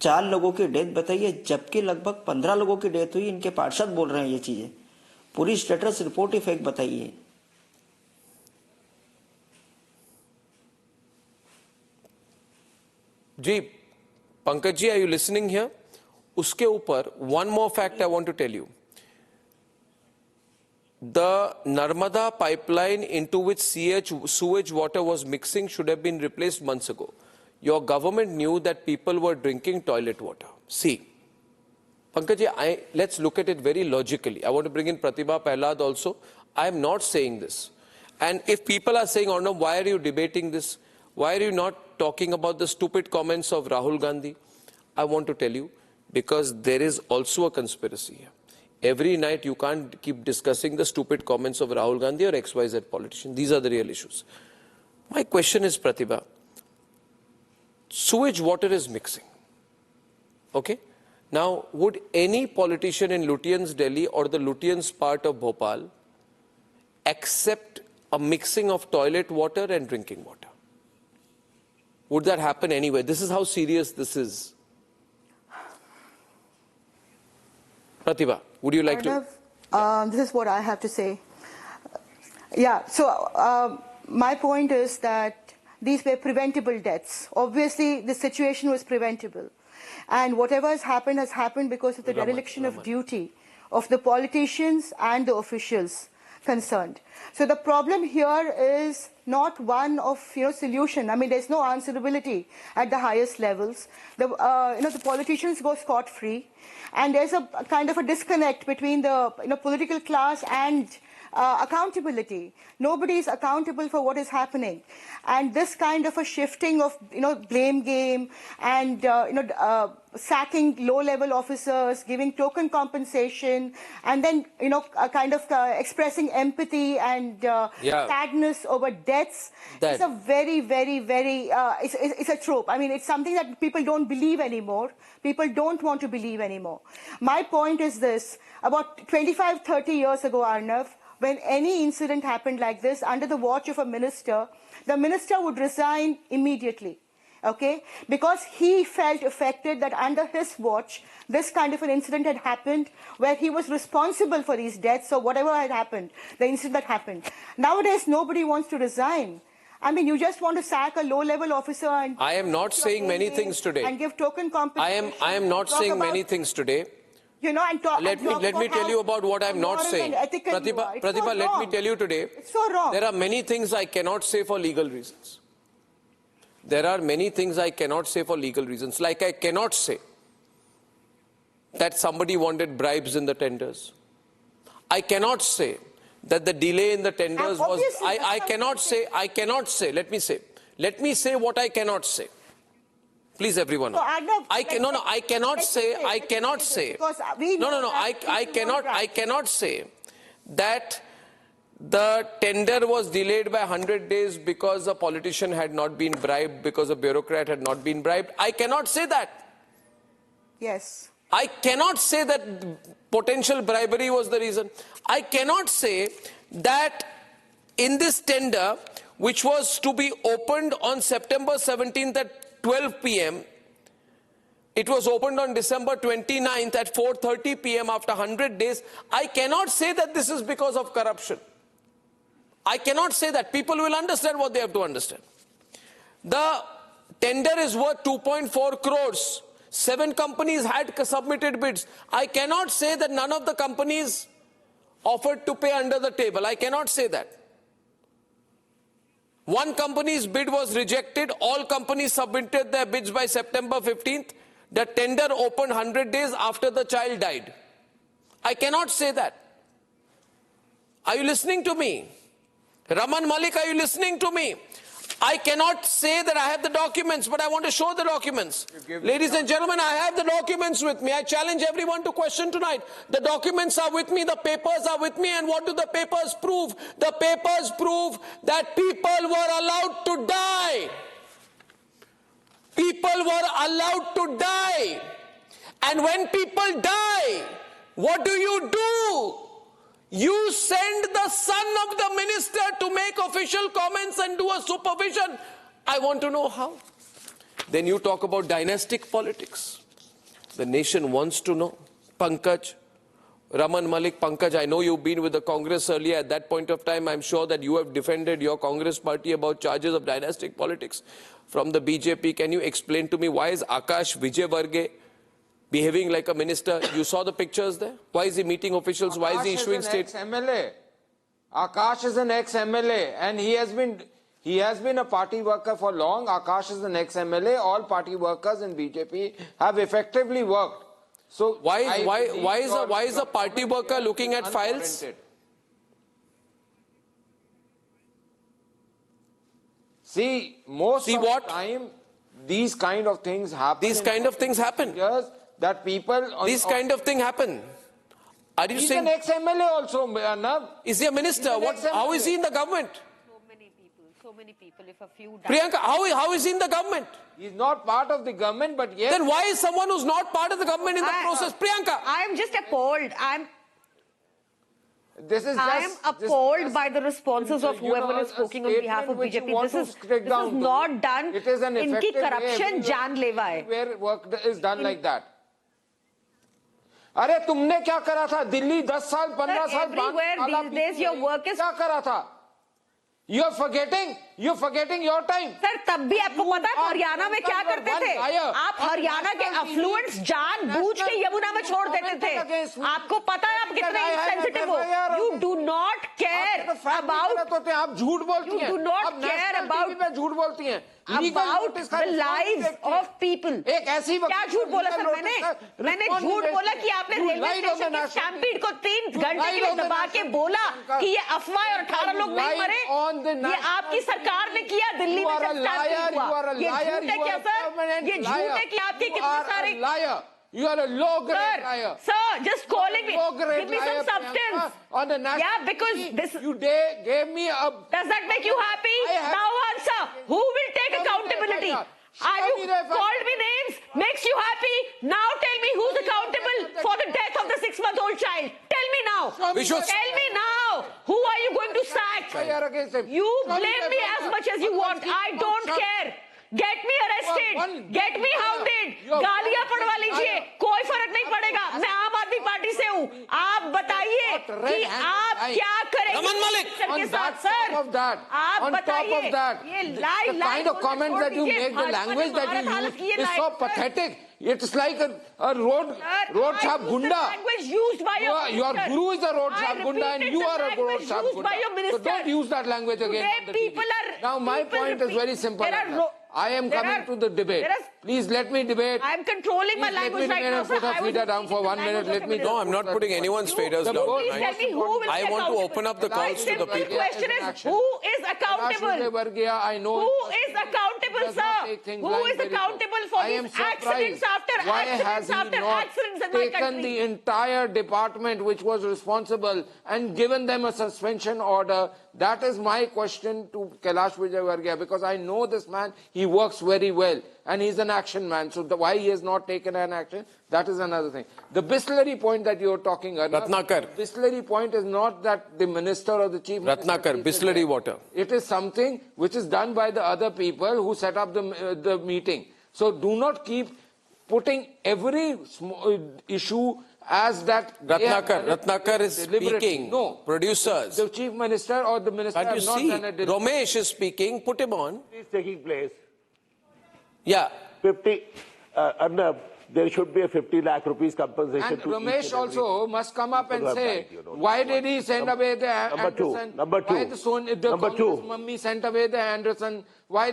4 लोगों की डेथ बताई है, जबकि लगभग 15 लोगों की डेथ हुई। इनके पार्षद बोल रहे हैं ये चीजें, पूरी स्टेटस रिपोर्ट ही फेक बताई है। जी Pankaj ji, are you listening here? उसके ऊपर one more fact I want to tell you. The Narmada pipeline into which sewage water was mixing should have been replaced months ago. Your government knew that people were drinking toilet water. See, Pankaj, let's look at it very logically. I want to bring in Pratibha Prahlad also. I am not saying this. And if people are saying, oh no, why are you debating this? Why are you not talking about the stupid comments of Rahul Gandhi? I want to tell you, because there is also a conspiracy here. Every night you can't keep discussing the stupid comments of Rahul Gandhi or XYZ politician. These are the real issues. My question is, Pratibha, sewage water is mixing. Okay? Now, would any politician in Lutyens, Delhi or the Lutyens part of Bhopal accept a mixing of toilet water and drinking water? Would that happen anywhere? This is how serious this is. Pratibha, would you like to? This is what I have to say. Yeah, so my point is that these were preventable deaths. Obviously, the situation was preventable. And whatever has happened because of the dereliction of duty of the politicians and the officials concerned. So the problem here is not one of solution. I mean, there's no answerability at the highest levels. The politicians go scot-free, and there's a kind of a disconnect between the political class and accountability. Nobody is accountable for what is happening, and this kind of a shifting of blame game and sacking low-level officers, giving token compensation, and then kind of expressing empathy and sadness over deaths. It's a very, very, very it's a trope. I mean, it's something that people don't believe anymore. People don't want to believe anymore. My point is this: about 25, 30 years ago, Arnav, when any incident happened like this under the watch of a minister, the minister would resign immediately, okay? Because he felt affected that under his watch, this kind of an incident had happened where he was responsible for these deaths or whatever had happened, the incident that happened. Nowadays, nobody wants to resign. I mean, you just want to sack a low-level officer and... I am not saying many things today. And give token compensation. I am not saying many things today. And let me tell you about what I'm not saying. Pratibha, let me tell you today. It's so wrong. There are many things I cannot say for legal reasons. There are many things I cannot say for legal reasons. Like I cannot say that somebody wanted bribes in the tenders. I cannot say that the delay in the tenders was... I cannot say, let me say what I cannot say. Please, everyone. I cannot say that the tender was delayed by 100 days because a politician had not been bribed, because a bureaucrat had not been bribed. I cannot say that. Yes. I cannot say that potential bribery was the reason. I cannot say that in this tender, which was to be opened on September 17th at 12 p.m. It was opened on December 29th at 4:30 p.m. after 100 days. I cannot say that this is because of corruption. I cannot say that. People will understand what they have to understand. The tender is worth 2.4 crores. 7 companies had submitted bids. I cannot say that none of the companies offered to pay under the table. I cannot say that. One company's bid was rejected. All companies submitted their bids by September 15th. The tender opened 100 days after the child died. I cannot say that. Are you listening to me? Raman Malik, are you listening to me? I cannot say that I have the documents, but I want to show the documents. Ladies and gentlemen, I have the documents with me. I challenge everyone to question tonight. The documents are with me, the papers are with me, and what do the papers prove? The papers prove that people were allowed to die. People were allowed to die. And when people die, what do? You send the son of the minister to make official comments and do a supervision. I want to know how. Then you talk about dynastic politics. The nation wants to know. Pankaj, Raman Malik, Pankaj, I know you've been with the Congress earlier. At that point of time, I'm sure that you have defended your Congress party about charges of dynastic politics from the BJP. Can you explain to me why is Akash Vijayvarge behaving like a minister? You saw the pictures there? Why is he meeting officials? Why is he issuing statements? Akash is an ex-MLA and he has been a party worker for long. Akash is an ex-MLA. All party workers in BJP have effectively worked. So why is a party worker looking at files? See, most of the time, these kind of things happen. These kind of things happen. That people... These kind of things happen. Are you He's saying? an ex-MLA also, Arnab. Is he a minister? How is he in the government? So many people, if a few die. Priyanka, how is he in the government? He's not part of the government, but yes. Then why is someone who's not part of the government in the process? Priyanka! I am just appalled. I am appalled by the responses of whoever is speaking on behalf of BJP. This is not done. It is an Inki effective corruption janleva hai. Where work is done like that. अरे तुमने क्या करा था दिल्ली 10 साल 15 साल Everywhere these days your work is. क्या करा था? You're forgetting your time. Sir तब भी आपको पता है हरियाणा में क्या करते थे? आप हरियाणा के अफ्लुएंट्स जानबूझ के यमुना में छोड़ देते थे. आपको पता है आप कितने इंसेंसिटिव हो. You do not care about. आप झूठ बोलती हैं. You do not care about. झूठ बोलती हैं. About the lives of people. एक ऐसी क्या झूठ बोला सर मैंने झूठ बोला कि आपने रेलवे स्टेशन के स्टैम्पीड को 3 घंटे के लिए दबा के बोला कि ये अफवाह और 18 लोग नहीं मरे. ये आपकी सरकार ने किया दिल्ली में जब स्टैम्पीड हुआ. ये झूठ है क्या सर? ये झूठ है कि आपके कितने सारे. You are a low-grade liar. Sir, just calling me. Give me some substance. On the national. Yeah, because this. You gave me a. Does that make you happy? Now answer. Who will take accountability? Have you called me names? Makes you happy? Now tell me who's accountable for the death of the 6-month-old child. Tell me now. Tell me now. Who are you going to sack? You blame me as much as you want. I don't care. Get me arrested. Get me hounded. गालियां पड़वा लीजिए. कोई फर्क नहीं पड़ेगा. मैं आम Aadmi party से हूँ. आप बताइए कि आप क्या करेंगे? Raman Malik. On top of that, the kind of comments that you make, the language that you use is so pathetic. It's like a road sharp gunda. Language used by your guru is a road sharp gunda, and you are a road sharp gunda. So don't use that language again. Now my point is very simple. I am coming to the debate. Please let me debate. I am controlling my language right now. Put her feet down for 1 minute. Let me. No, I'm not putting anyone's feeders down. Please tell me who will I want to open up the calls to the people. The question is who is accountable? I know. Who is accountable, sir? Who is accountable for these accidents after accidents after accidents in my country? Taken the entire department which was responsible and given them a suspension order. That is my question to Kailash Vijayvargiya, because I know this man, he works very well and he's an action man. So why he has not taken an action, that is another thing. The Bisleri point that you are talking about, Ratnakar. Bisleri point is not that the minister or the chief minister. Ratnakar, Bisleri water. It is something which is done by the other people who set up the meeting. So do not keep putting every issue as that. Ratnakar is speaking. No. Producers. The chief minister or the minister Can't you have see? not done it. Ramesh is speaking. Put him on. Is taking place. Yeah. 50. Arnab, there should be a 50 lakh rupees compensation. And Ramesh also must come up and say, why did he send away the Anderson? Number two. Why the Congress mummy sent away the Anderson? Why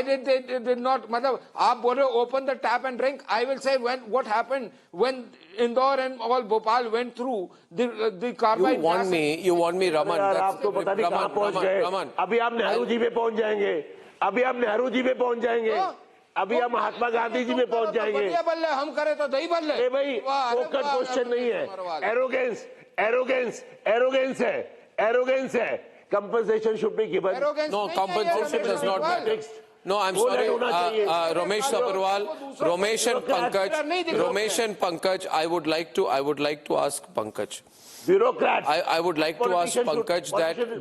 did they did not? Matlab, aap bole open the tap and drink. I will say what happened when Indore and all Bhopal went through the carbide. You want me, Raman? आप तो पता नहीं कहाँ पहुँच गए. अभी हम नेहरू जी पे पहुँच जाएंगे. अभी हम नेहरू जी पे पहुँच जाएंगे. अभी हम महात्मा गांधी जी में पहुँच जाएंगे. हम करें तो दही बल्ले. ए भाई, फोकट क्वेश्चन नहीं है. Arrogance है. Compensation should be given. No, compensation does not matter. No, I'm sorry. Ramesh Sabharwal, Ramesh and Pankaj, I would like to ask Pankaj. Bureaucrats. I would like to ask Pankaj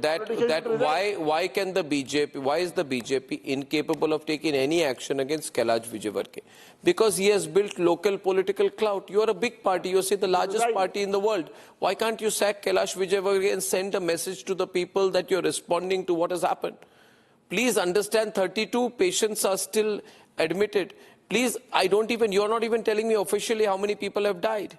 that why is the BJP incapable of taking any action against Kailash Vijayvargiya? Because he has built local political clout. You are a big party. You are the largest party in the world. Why can't you sack Kailash Vijayvargiya and send a message to the people that you're responding to what has happened? Please understand, 32 patients are still admitted. Please, you're not even telling me officially how many people have died.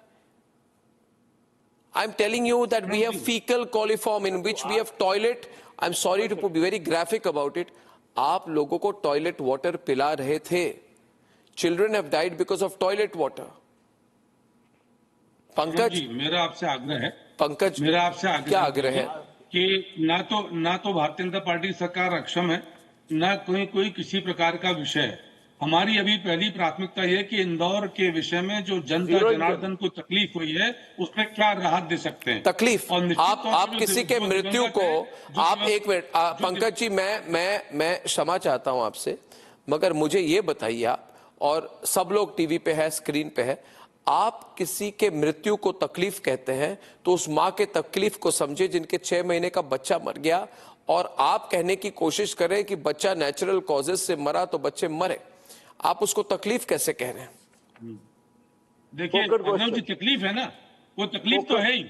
I'm telling you that we have fecal coliform in which we have toilet. I'm sorry to be very graphic about it. आप लोगों को toilet water पिला रहे थे. Children have died because of toilet water. Pankaj, मेरा आपसे आग्रह है. पंकज, मेरा आपसे आग्रह क्या आग्रह है? कि ना तो भारतीय जनता पार्टी सरकार अक्षम है, ना कोई किसी प्रकार का विषय है. हमारी अभी पहली प्राथमिकता ये कि इंदौर के विषय में जो जनता जनार्दन को तकलीफ हुई है उसमें क्या राहत दे सकते हैं। तकलीफ आप किसी के मृत्यु को आप एक मिनट पंकज जी मैं क्षमा चाहता हूं आपसे, मगर मुझे ये बताइए आप, और सब लोग टीवी पे है, स्क्रीन पे है, आप किसी के मृत्यु को तकलीफ कहते हैं तो उस मां के तकलीफ को समझे जिनके 6 महीने का बच्चा मर गया, और आप कहने की कोशिश करें कि बच्चा नेचुरल कॉजेज से मरा तो बच्चे मरे, आप उसको तकलीफ कैसे कह रहे हैं? देखिए अर्नब जी, तकलीफ है ना, वो तकलीफ तो है ही,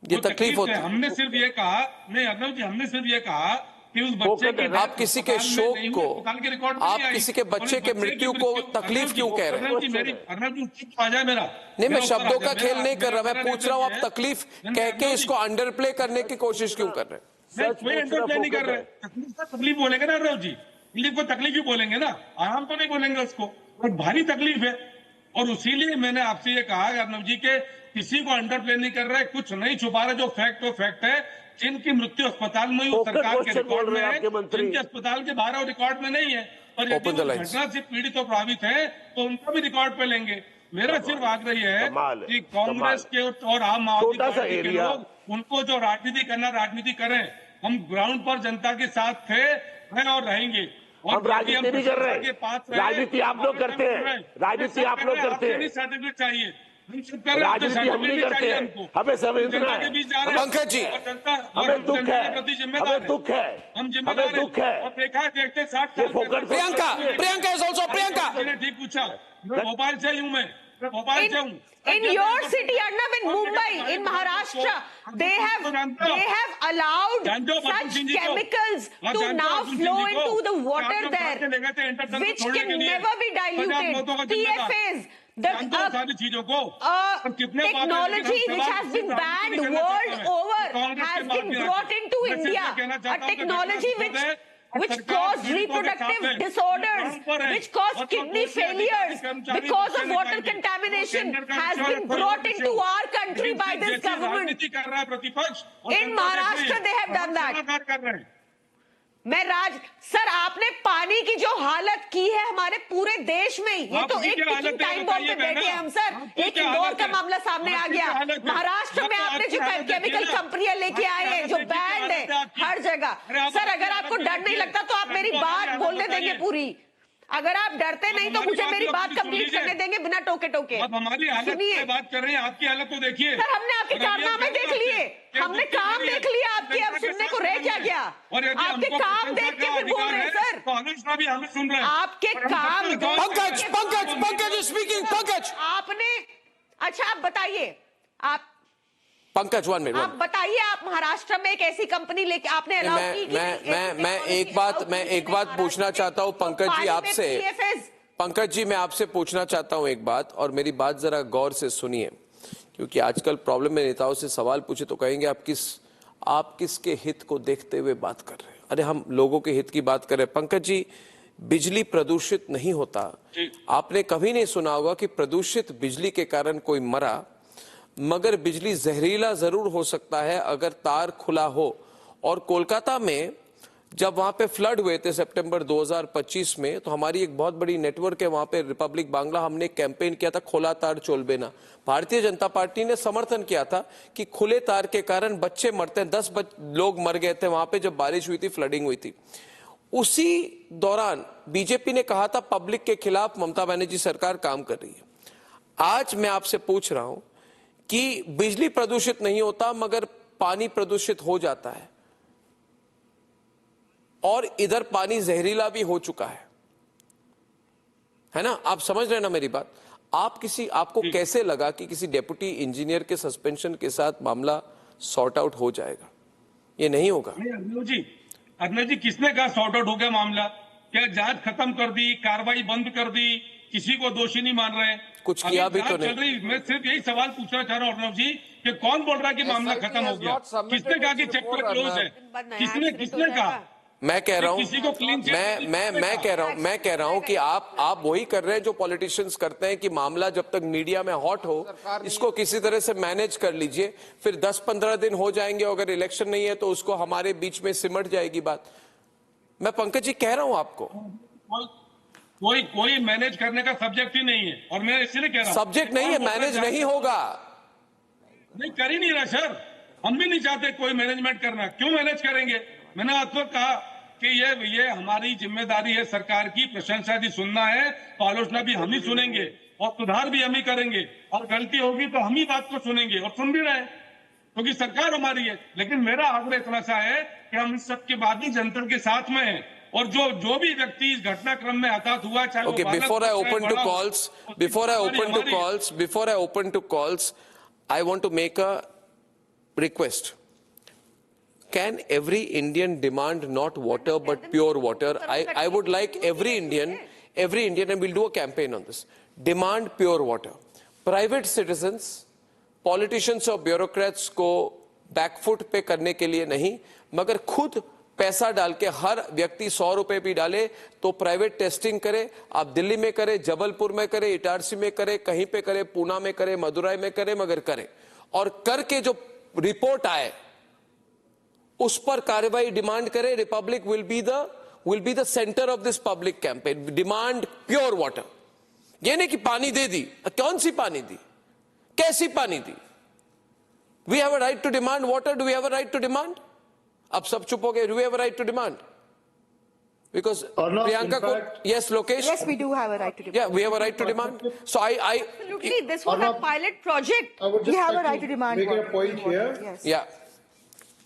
ये तकलीफ होती है। हमने सिर्फ ये कहा, नहीं अर्नब जी, हमने सिर्फ ये कहा कि उस बच्चे के, आप किसी के शोक को, आप किसी के बच्चे के मृत्यु को तकलीफ क्यों कह रहे हैं? अर्नब जी चुप आ जाए मेरा, नहीं मैं शब्दों का खेल नहीं कर रहा, मैं पूछ रहा हूँ आप तकलीफ कह के इसको अंडर प्ले करने की कोशिश क्यों कर रहे हैं? कोई अंडर प्ले नहीं कर रहे, तकलीफ बोलेंगे ना अर्नब जी, तकलीफ को तकलीफ ही बोलेंगे ना, आराम तो नहीं बोलेंगे उसको, और भारी तकलीफ है। और इसीलिए मैंने आपसे ये कहा अर्नब जी के किसी को अंडर प्ले नहीं कर रहे, कुछ नहीं छुपा रहे, जो फैक्ट वो फैक्ट है। जिनकी मृत्यु अस्पताल में ही सरकार के रिकॉर्ड में है, जिनके अस्पताल के बाहर रिकॉर्ड में नहीं है, और यदि घटना से पीड़ित और प्रभावित है तो उनका भी रिकॉर्ड पे लेंगे। मेरा सिर्फ आग्रह है कि कांग्रेस के और आम आदमी पार्टी के लोग, उनको जो राजनीति करना राजनीति करें, हम ग्राउंड पर जनता के साथ थे, हैं और रहेंगे। हम राजनीति नहीं कर रहे, राजनीति आप लोग करते हैं, राजनीति आप लोग करते हैं, सर्टिफिकेट चाहिए, राजनीति हम नहीं करते हैं, हमें समझना है। पंकज जी हमें दुख है, हमें दुख है, हमें दुख है। और देखा देखते 60 साल प्रियंका इज ऑल्सो प्रियंका। ठीक पूछा, भोपाल से हूँ मैं, भोपाल से हूँ। In your city, Arnab, in Mumbai, in Maharashtra, they have allowed such chemicals to now flow into the water there, which can never be diluted. TFAs, the technology which has been banned world over has been brought into India. A technology which cause reproductive disorders, which cause kidney failures because of water contamination has been brought into our country by this government. In Maharashtra they have done that. Sir आपने पानी की जो हालत की है हमारे पूरे देश में, ये तो एक टिकिंग टाइम बॉम्ब पे बैठे हैं हम सर। एक इंदौर का मामला सामने आ गया, महाराष्ट्र में आपने जो केमिकल कंपनियां लेके आए हैं जो बैंड है हर जगह। सर अगर आपको डर नहीं लगता तो आप मेरी बात बोलने देंगे पूरी, अगर आप डरते नहीं तो मुझे मेरी बात कंप्लीट करने देंगे बिना टोके टोके। अब हमारी हालत की बात कर रहे हैं, आपकी हालत तो देखिए। सर हमने आपके कारनामे देख लिए, हमने काम देख लिया आपके, अब सुनने को रह क्या गया? आपके काम देख के फिर बोल रहे हैं सर, भी हमें सुन रहे हैं आपके काम। पंकज स्पीकिंग। पंकज आपने, अच्छा आप बताइए, आप पंकज 1 मिनट, आप बताइए, आप महाराष्ट्र में एक ऐसी कंपनी लेके आपने अलाउ की? मैं एक बात पूछना चाहता हूँ पंकज जी आपसे। पंकज जी मैं आपसे पूछना चाहता हूँ एक बात, और मेरी बात जरा गौर से सुनिए, क्योंकि आजकल प्रॉब्लम में नेताओं से सवाल पूछे तो कहेंगे आप किसके हित को देखते हुए बात कर रहे हैं। अरे हम लोगों के हित की बात कर रहे हैं। पंकज जी बिजली प्रदूषित नहीं होता, आपने कभी नहीं सुना होगा कि प्रदूषित बिजली के कारण कोई मरा, मगर बिजली जहरीला जरूर हो सकता है अगर तार खुला हो। और कोलकाता में जब वहां पे फ्लड हुए थे सितंबर 2025 में, तो हमारी एक बहुत बड़ी नेटवर्क है वहां पे रिपब्लिक बांग्ला, हमने कैंपेन किया था खोला तार चोलबे ना। भारतीय जनता पार्टी ने समर्थन किया था कि खुले तार के कारण बच्चे मरते हैं, 10 लोग मर गए थे वहां पे जब बारिश हुई थी, फ्लडिंग हुई थी। उसी दौरान बीजेपी ने कहा था पब्लिक के खिलाफ ममता बनर्जी सरकार काम कर रही है। आज मैं आपसे पूछ रहा हूं कि बिजली प्रदूषित नहीं होता मगर पानी प्रदूषित हो जाता है, और इधर पानी जहरीला भी हो चुका है ना? आप समझ रहे हैं ना मेरी बात? आपको कैसे लगा कि किसी डेप्यूटी इंजीनियर के सस्पेंशन के साथ मामला सॉर्ट आउट हो जाएगा? ये नहीं होगा। अर्नब जी किसने कहा सॉर्ट आउट हो गया मामला? क्या जांच खत्म कर दी, कार्रवाई बंद कर दी, किसी को दोषी नहीं मान रहे? कुछ किया भी तो नहीं। मैं सिर्फ यही सवाल पूछना चाह रहा हूँ अर्नब जी कि कौन बोल रहा है कि मामला खत्म हो गया? किसने कहा कि चैप्टर क्लोज है? किसने कहा? मैं कह रहा हूं मैं कह रहा हूं कि आप वही कर रहे हैं जो पॉलिटिशियंस करते हैं कि मामला जब तक मीडिया में हॉट हो इसको किसी तरह से मैनेज कर लीजिए, फिर 10-15 दिन हो जाएंगे, अगर इलेक्शन नहीं है तो उसको हमारे बीच में सिमट जाएगी बात। मैं पंकज जी कह रहा हूं आपको, कोई मैनेज करने का सब्जेक्ट ही नहीं है। और मैं इसलिए कह रहा हूं सब्जेक्ट नहीं है, मैनेज नहीं होगा। नहीं कर ही नहीं रहा सर, हम भी नहीं चाहते कोई मैनेजमेंट करना। क्यों मैनेज करेंगे? मैंने आपको कहा कि ये हमारी जिम्मेदारी है सरकार की, प्रशंसा भी सुनना है तो आलोचना भी हम ही सुनेंगे और सुधार भी हम ही करेंगे, और गलती होगी तो हम ही बात को सुनेंगे और सुन भी रहे हैं क्योंकि सरकार हमारी है। लेकिन मेरा आग्रह इतना सा है कि हम इस सब के बाद भी जनता के साथ में हैं, और जो भी व्यक्ति इस घटनाक्रम में हताहत हुआ, चाहे Okay, before I open to calls, I want to make a request. Can every Indian demand not water but pure water? I would like every Indian, and we'll do a campaign on this, demand pure water. Private citizens, politicians और bureaucrats को back foot पे करने के लिए नहीं, मगर खुद पैसा डाल के हर व्यक्ति 100 रुपए भी डाले तो प्राइवेट टेस्टिंग करे। आप दिल्ली में करे, जबलपुर में करे, इटारसी में करे, कहीं पे करे, पूना में करे, मदुराई में करे, मगर करे, और करके जो रिपोर्ट आए उस पर कार्रवाई डिमांड करे। Republic will be the centre of this public campaign. Demand pure water. ये नहीं कि पानी दे दी, कौन सी पानी दी, कैसी पानी दी? We have a right to demand water. Do we have a right to demand? अब सब चुप हो गए। Do we have a right to demand? Because Priyanka yes, Lokesh? Yes, we do have a right to demand. Yeah, we have a right to demand. So Absolutely, this was a pilot project. We have a right to demand. Make a point here. Yes. Yeah.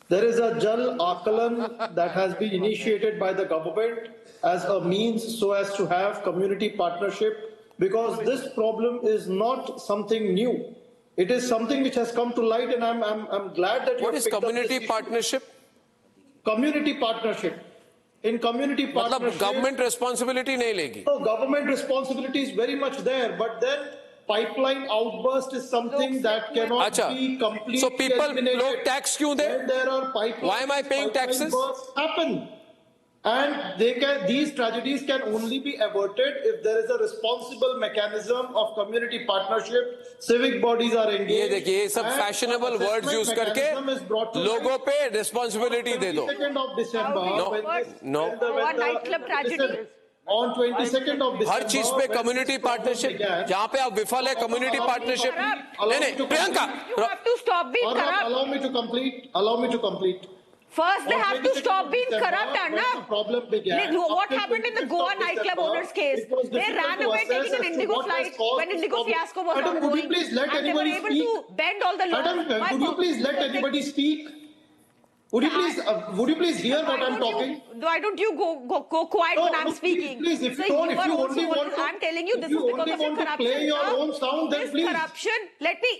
There is a Jal Akalan that has been initiated by the government as a means so as to have community partnership, because this problem is not something new. It is something which has come to light, and I'm glad that you What is community partnership? Community partnership. In community partnership, मतलब government responsibility नहीं लेगी? No, government responsibility is very much there, but then pipeline outburst is something that cannot be completely So people, eliminated. लोग tax क्यों दे? When there are pipeline, Why am I paying taxes? bursts happen, and these tragedies can only be averted if there is a responsible mechanism of community partnership. Civic bodies are engaged. ये देखिए, ये सब fashionable words use करके लोगों पे responsibility दे दो। 22nd of December, No. Nightclub tragedy. On 22nd of December, हर चीज पे कम्युनिटी पार्टनरशिप। जहाँ पे आप विफल है कम्युनिटी पार्टनरशिप। नहीं Priyanka, You have to stop being corrupt. Allow me to complete. First, they have to stop being corrupt, Arnab. Problem began. What happened in the Goa nightclub owners case? They ran away taking an Indigo flight when Indigo fiasco was Madam, ongoing. could you please let and they were anybody able speak? to bend all the laws. Madam, could you please let anybody speak? Would you please hear what I'm talking? Why don't you go quiet when I'm speaking? Please, if you So don't, you if are you also only want to, I'm telling you, this if is you because only of your want to corruption. play your sir. own sound, then This please. corruption, let me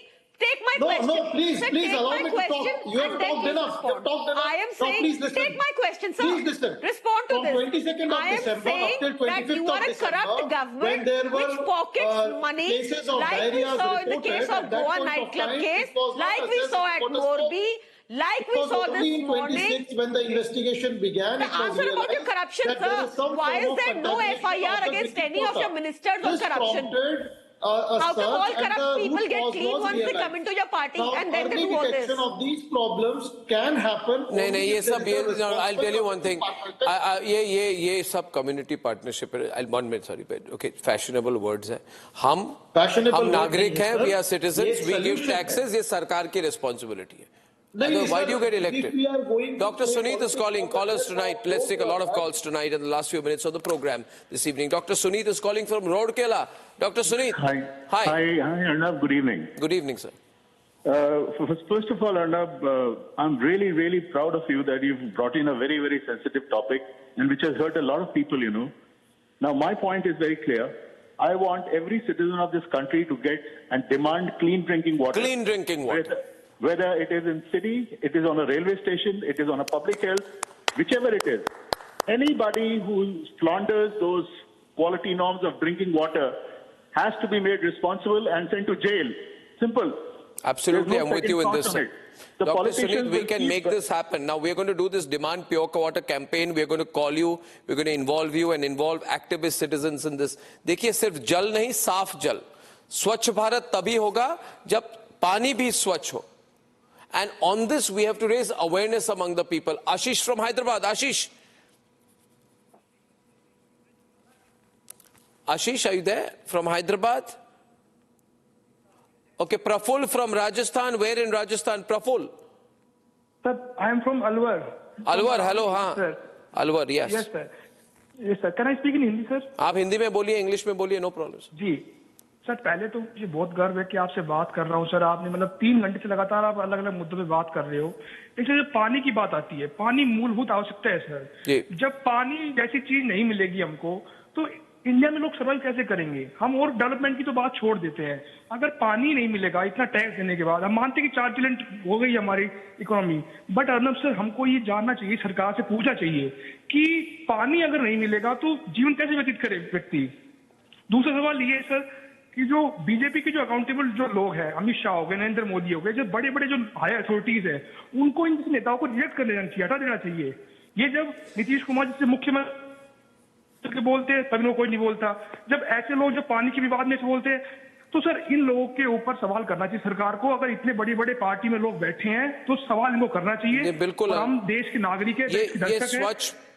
take my No, question. no, please, Sir, please take allow my me to talk. question You have and then talked please enough. You have respond. talked enough. I am Now, saying, please listen. take my question, sir. Please listen. Respond to From this. 22nd of I am December saying up till that you 25th are of a corrupt December, government when there were which pockets money, cases of like we diarrhea saw in the reported, case at of that Goa point of nightclub time, case, it was not like we assessed saw as at protocol. Morbi, like It we was saw only this in morning. 26th when the investigation began. The it was answer about your realized corruption, that there sir. is some Why form is of there no contamination FIR of the against drinking any of water. your ministers on This corruption? prompted a How come all search, and corrupt the people root get cause clean was once they realized. come into your party Now, and then they early do all this? detection of these problems can happen. नहीं only ये if there सब is a I'll tell you one thing. responsible ये सब community partnership है। 1 minute, sorry, okay, fashionable words है। हम नागरिक हैं, we are citizens, we give taxes, ये सरकार की responsibility है। Why do you get elected? Dr. Suneet is calling. Call us tonight. Let's take a lot of calls tonight in the last few minutes of the program this evening. Dr. Suneet is calling from Rourkela. Dr. Suneet. Hi, Arnab. Good evening. Good evening, sir. First of all, Arnab, I'm really, really proud of you that you've brought in a very, very sensitive topic and which has hurt a lot of people, you know. Now, my point is very clear. I want every citizen of this country to get and demand clean drinking water. Clean drinking water. Whether it is in city, it is on a railway station, it is on a public health, whichever it is. Anybody who slanders those quality norms of drinking water has to be made responsible and sent to jail. Simple. Absolutely, No I'm with you in this, on sir. it. The Dr. politicians Suneet, we will can keep make this happen. Now, we're going to do this Demand Pure Water campaign. We're going to call you. We're going to involve you and involve activist citizens in this. देखिए, सिर्फ जल नहीं, साफ जल. स्वच्छ भारत तभी होगा जब पानी भी स्वच्छ हो. And on this, we have to raise awareness among the people. Ashish from Hyderabad. Ashish. Ashish, are you there? From Hyderabad? Okay, Praful from Rajasthan. Where in Rajasthan? Praful? Sir, I am from Alwar. Alwar, hello, हाँ. Sir. Alwar, yes. Yes, sir. Yes, sir. Can I speak in Hindi, sir? आप हिंदी में बोलिए, English में बोलिए, no problem. जी. Sir, पहले तो मुझे बहुत गर्व है कि आपसे बात कर रहा हूँ सर. आपने मतलब 3 घंटे से लगातार आप अलग अलग मुद्दों पे बात कर रहे हो. इसलिए जब पानी की बात आती है, पानी मूलभूत आवश्यकता है सर. जब पानी जैसी चीज नहीं मिलेगी हमको, तो इंडिया में लोग सर्वाइव कैसे करेंगे? हम और डेवलपमेंट की तो बात छोड़ देते हैं. अगर पानी नहीं मिलेगा इतना टैक्स देने के बाद, हम मानते हैं कि 4 ट्रिलियन हो गई हमारी इकोनॉमी, बट अर्नब सर हमको ये जानना चाहिए, सरकार से पूछना चाहिए कि पानी अगर नहीं मिलेगा तो जीवन कैसे व्यतीत करे व्यक्ति. दूसरा सवाल ये है सर कि जो बीजेपी के जो अकाउंटेबल जो लोग हैं, अमित शाह हो गए, नरेंद्र मोदी हो गए, जो बड़े बड़े जो हायर अथॉरिटीज है, उनको इन नेताओं को रिजेक्ट कर देना चाहिए, हटा देना चाहिए. ये जब नीतीश कुमार जैसे मुख्यमंत्री के बोलते हैं तभी कोई नहीं बोलता. जब ऐसे लोग जब पानी के विवाद में से बोलते हैं तो सर इन लोगों के ऊपर सवाल करना चाहिए सरकार को. अगर इतने बड़ी बड़े पार्टी में लोग बैठे हैं तो सवाल इनको करना चाहिए. बिल्कुल, हम देश के नागरिक हैं.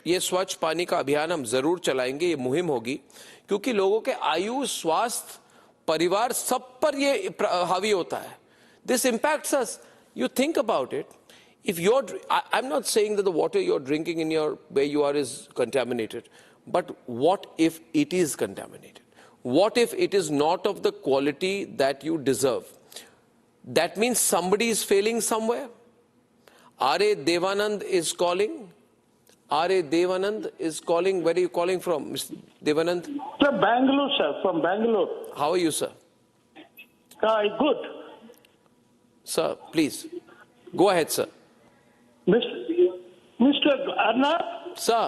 ये स्वच्छ पानी का अभियान हम जरूर चलाएंगे. ये मुहिम होगी क्योंकि लोगों के आयु, स्वास्थ्य, परिवार सब पर ये हावी होता है. This impacts us. You think about it. If you're, I'm not saying that the water you're drinking in your where you are is contaminated. But what if it is contaminated? What if it is not of the quality that you deserve? That means somebody is failing somewhere. R.A. Devanand is calling. R.A. Devanand is calling. Where are you calling from, Mr. Devanand? Sir, Bangalore, sir. From Bangalore. How are you, sir? Good. Sir, please. Go ahead, sir. Mr. Arnab? Sir.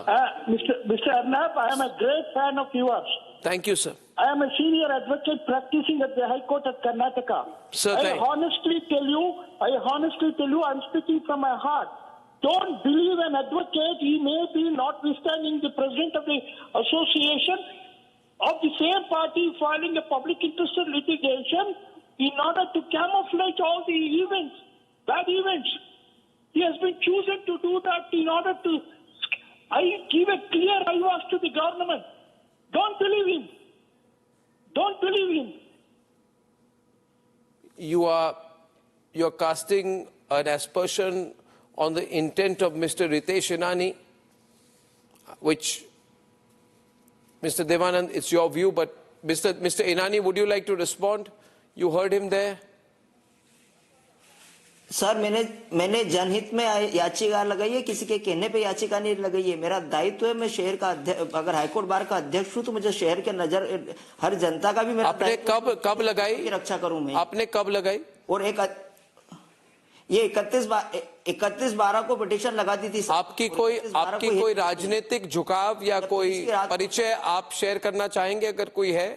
Mr. Arnab, I am a great fan of yours. Thank you, sir. I am a senior advocate practicing at the High Court of Karnataka. Sir, I honestly tell you, I'm speaking from my heart. Don't believe an advocate. He may be notwithstanding the president of the association of the same party filing a public interest litigation in order to camouflage all the events, bad events. He has been chosen to do that in order to give a clear eyewash to the government. Don't believe him. Don't believe him. You're casting an aspersion on the intent of Mr. Ritesh Inani, which, Mr. Devanand, it's your view, but Mr. Inani, would you like to respond? You heard him there. Sir मैंने जनहित में याचिका लगाई है, किसी के कहने पे याचिका नहीं लगाई है. मेरा दायित्व है, मैं शहर का अगर हाईकोर्ट बार का अध्यक्ष हूं तो मुझे शहर के नजर हर जनता का भी मेरा आपने कब लगाई रक्षा करूं मैं. आपने कब लगाई? और ये 31/12 को पिटीशन लगा दी थी. आपकी कोई राजनीतिक झुकाव या कोई परिचय आप शेयर करना चाहेंगे अगर कोई है?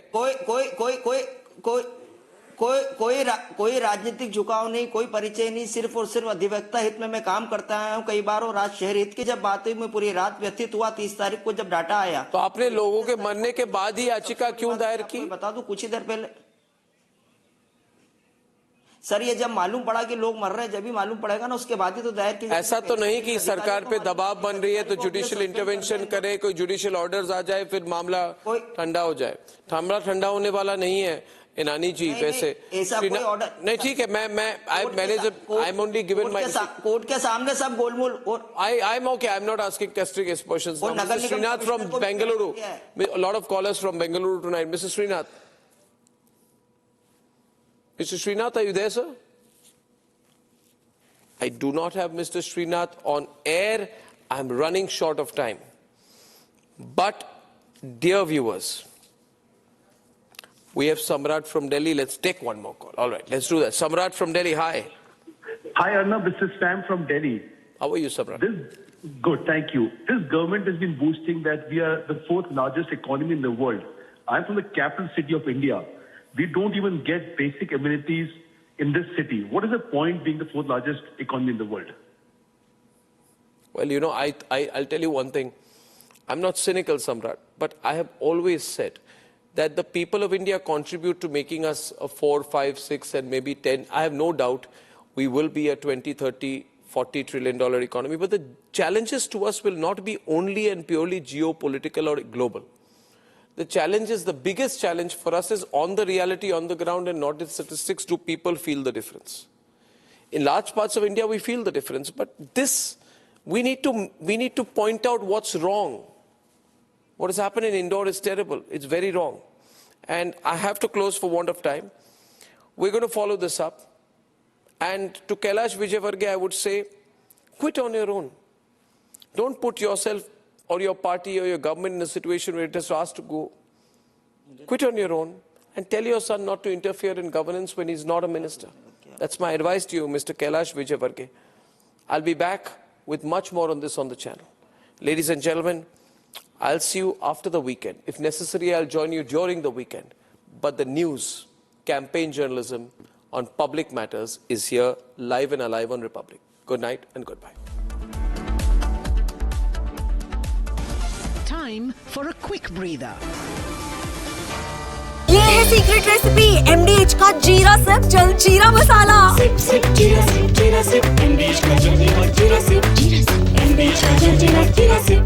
कोई राजनीतिक झुकाव नहीं, कोई परिचय नहीं, सिर्फ और सिर्फ अधिवक्ता हित में मैं काम करता आया हूं कई बार. और आज शहर हित की जब बात हुई, मैं पूरी रात व्यतीत हुआ. 30 तारीख को जब डाटा आया तो आपने लोगों के मरने के बाद ही याचिका क्यों दायर की? बता दूं, कुछ ही देर पहले सर, ये जब मालूम पड़ा कि लोग मर रहे हैं, जब भी मालूम पड़ेगा ना उसके बाद ही तो दायर की. ऐसा तो नहीं कि सरकार पे दबाव बन रही है तो जुडिशियल इंटरवेंशन करे, कोई जुडिशियल ऑर्डर्स आ जाए, फिर मामला ठंडा हो जाए. मामला ठंडा होने वाला नहीं है इनानी जी. वैसे नहीं, ठीक है, I am only given my court के सामने सब गोलमोल. I am okay. I am not asking testing questions. Mister Shrinath from Bengaluru. A lot of callers from Bengaluru tonight. Mr. Srinath. Mr. Srinath, are you there, sir? I do not have Mr. Srinath on air. I'm running short of time. But, dear viewers, we have Samrat from Delhi. Let's take one more call. All right, let's do that. Samrat from Delhi, hi. Hi, Arnab. This is Sam from Delhi. How are you, Samrat? Good, thank you. This government has been boasting that we are the 4th largest economy in the world. I'm from the capital city of India. We don't even get basic amenities in this city. What is the point being the 4th largest economy in the world? Well, you know, I'll tell you one thing. I'm not cynical, Samrat, but I have always said that the people of India contribute to making us a 4, 5, 6 and maybe 10. I have no doubt we will be a 20, 30, $40 trillion economy. But the challenges to us will not be only and purely geopolitical or global. The challenge is, the biggest challenge for us is on the reality, on the ground, and not in statistics. Do people feel the difference? In large parts of India, we feel the difference, but this, we need to point out what's wrong. What has happened in Indore is terrible. It's very wrong. And I have to close for want of time. We're going to follow this up. And to Kailash Vijayvargiya, I would say, quit on your own. Don't put yourself or your party or your government in a situation where it has asked to go. Quit on your own and tell your son not to interfere in governance when he's not a minister. That's my advice to you, Mr. Kailash Vijayvargiya. I'll be back with much more on this on the channel. Ladies and gentlemen, I'll see you after the weekend. If necessary, I'll join you during the weekend. But the news, campaign journalism on public matters is here, live and alive on Republic. Good night and goodbye. Time for a quick breather. ये है secret recipe MDH का जीरा SIP जल जीरा मसाला। SIP SIP जीरा SIP MDH का जल जीरा सिप MDH का जल जीरा सिप।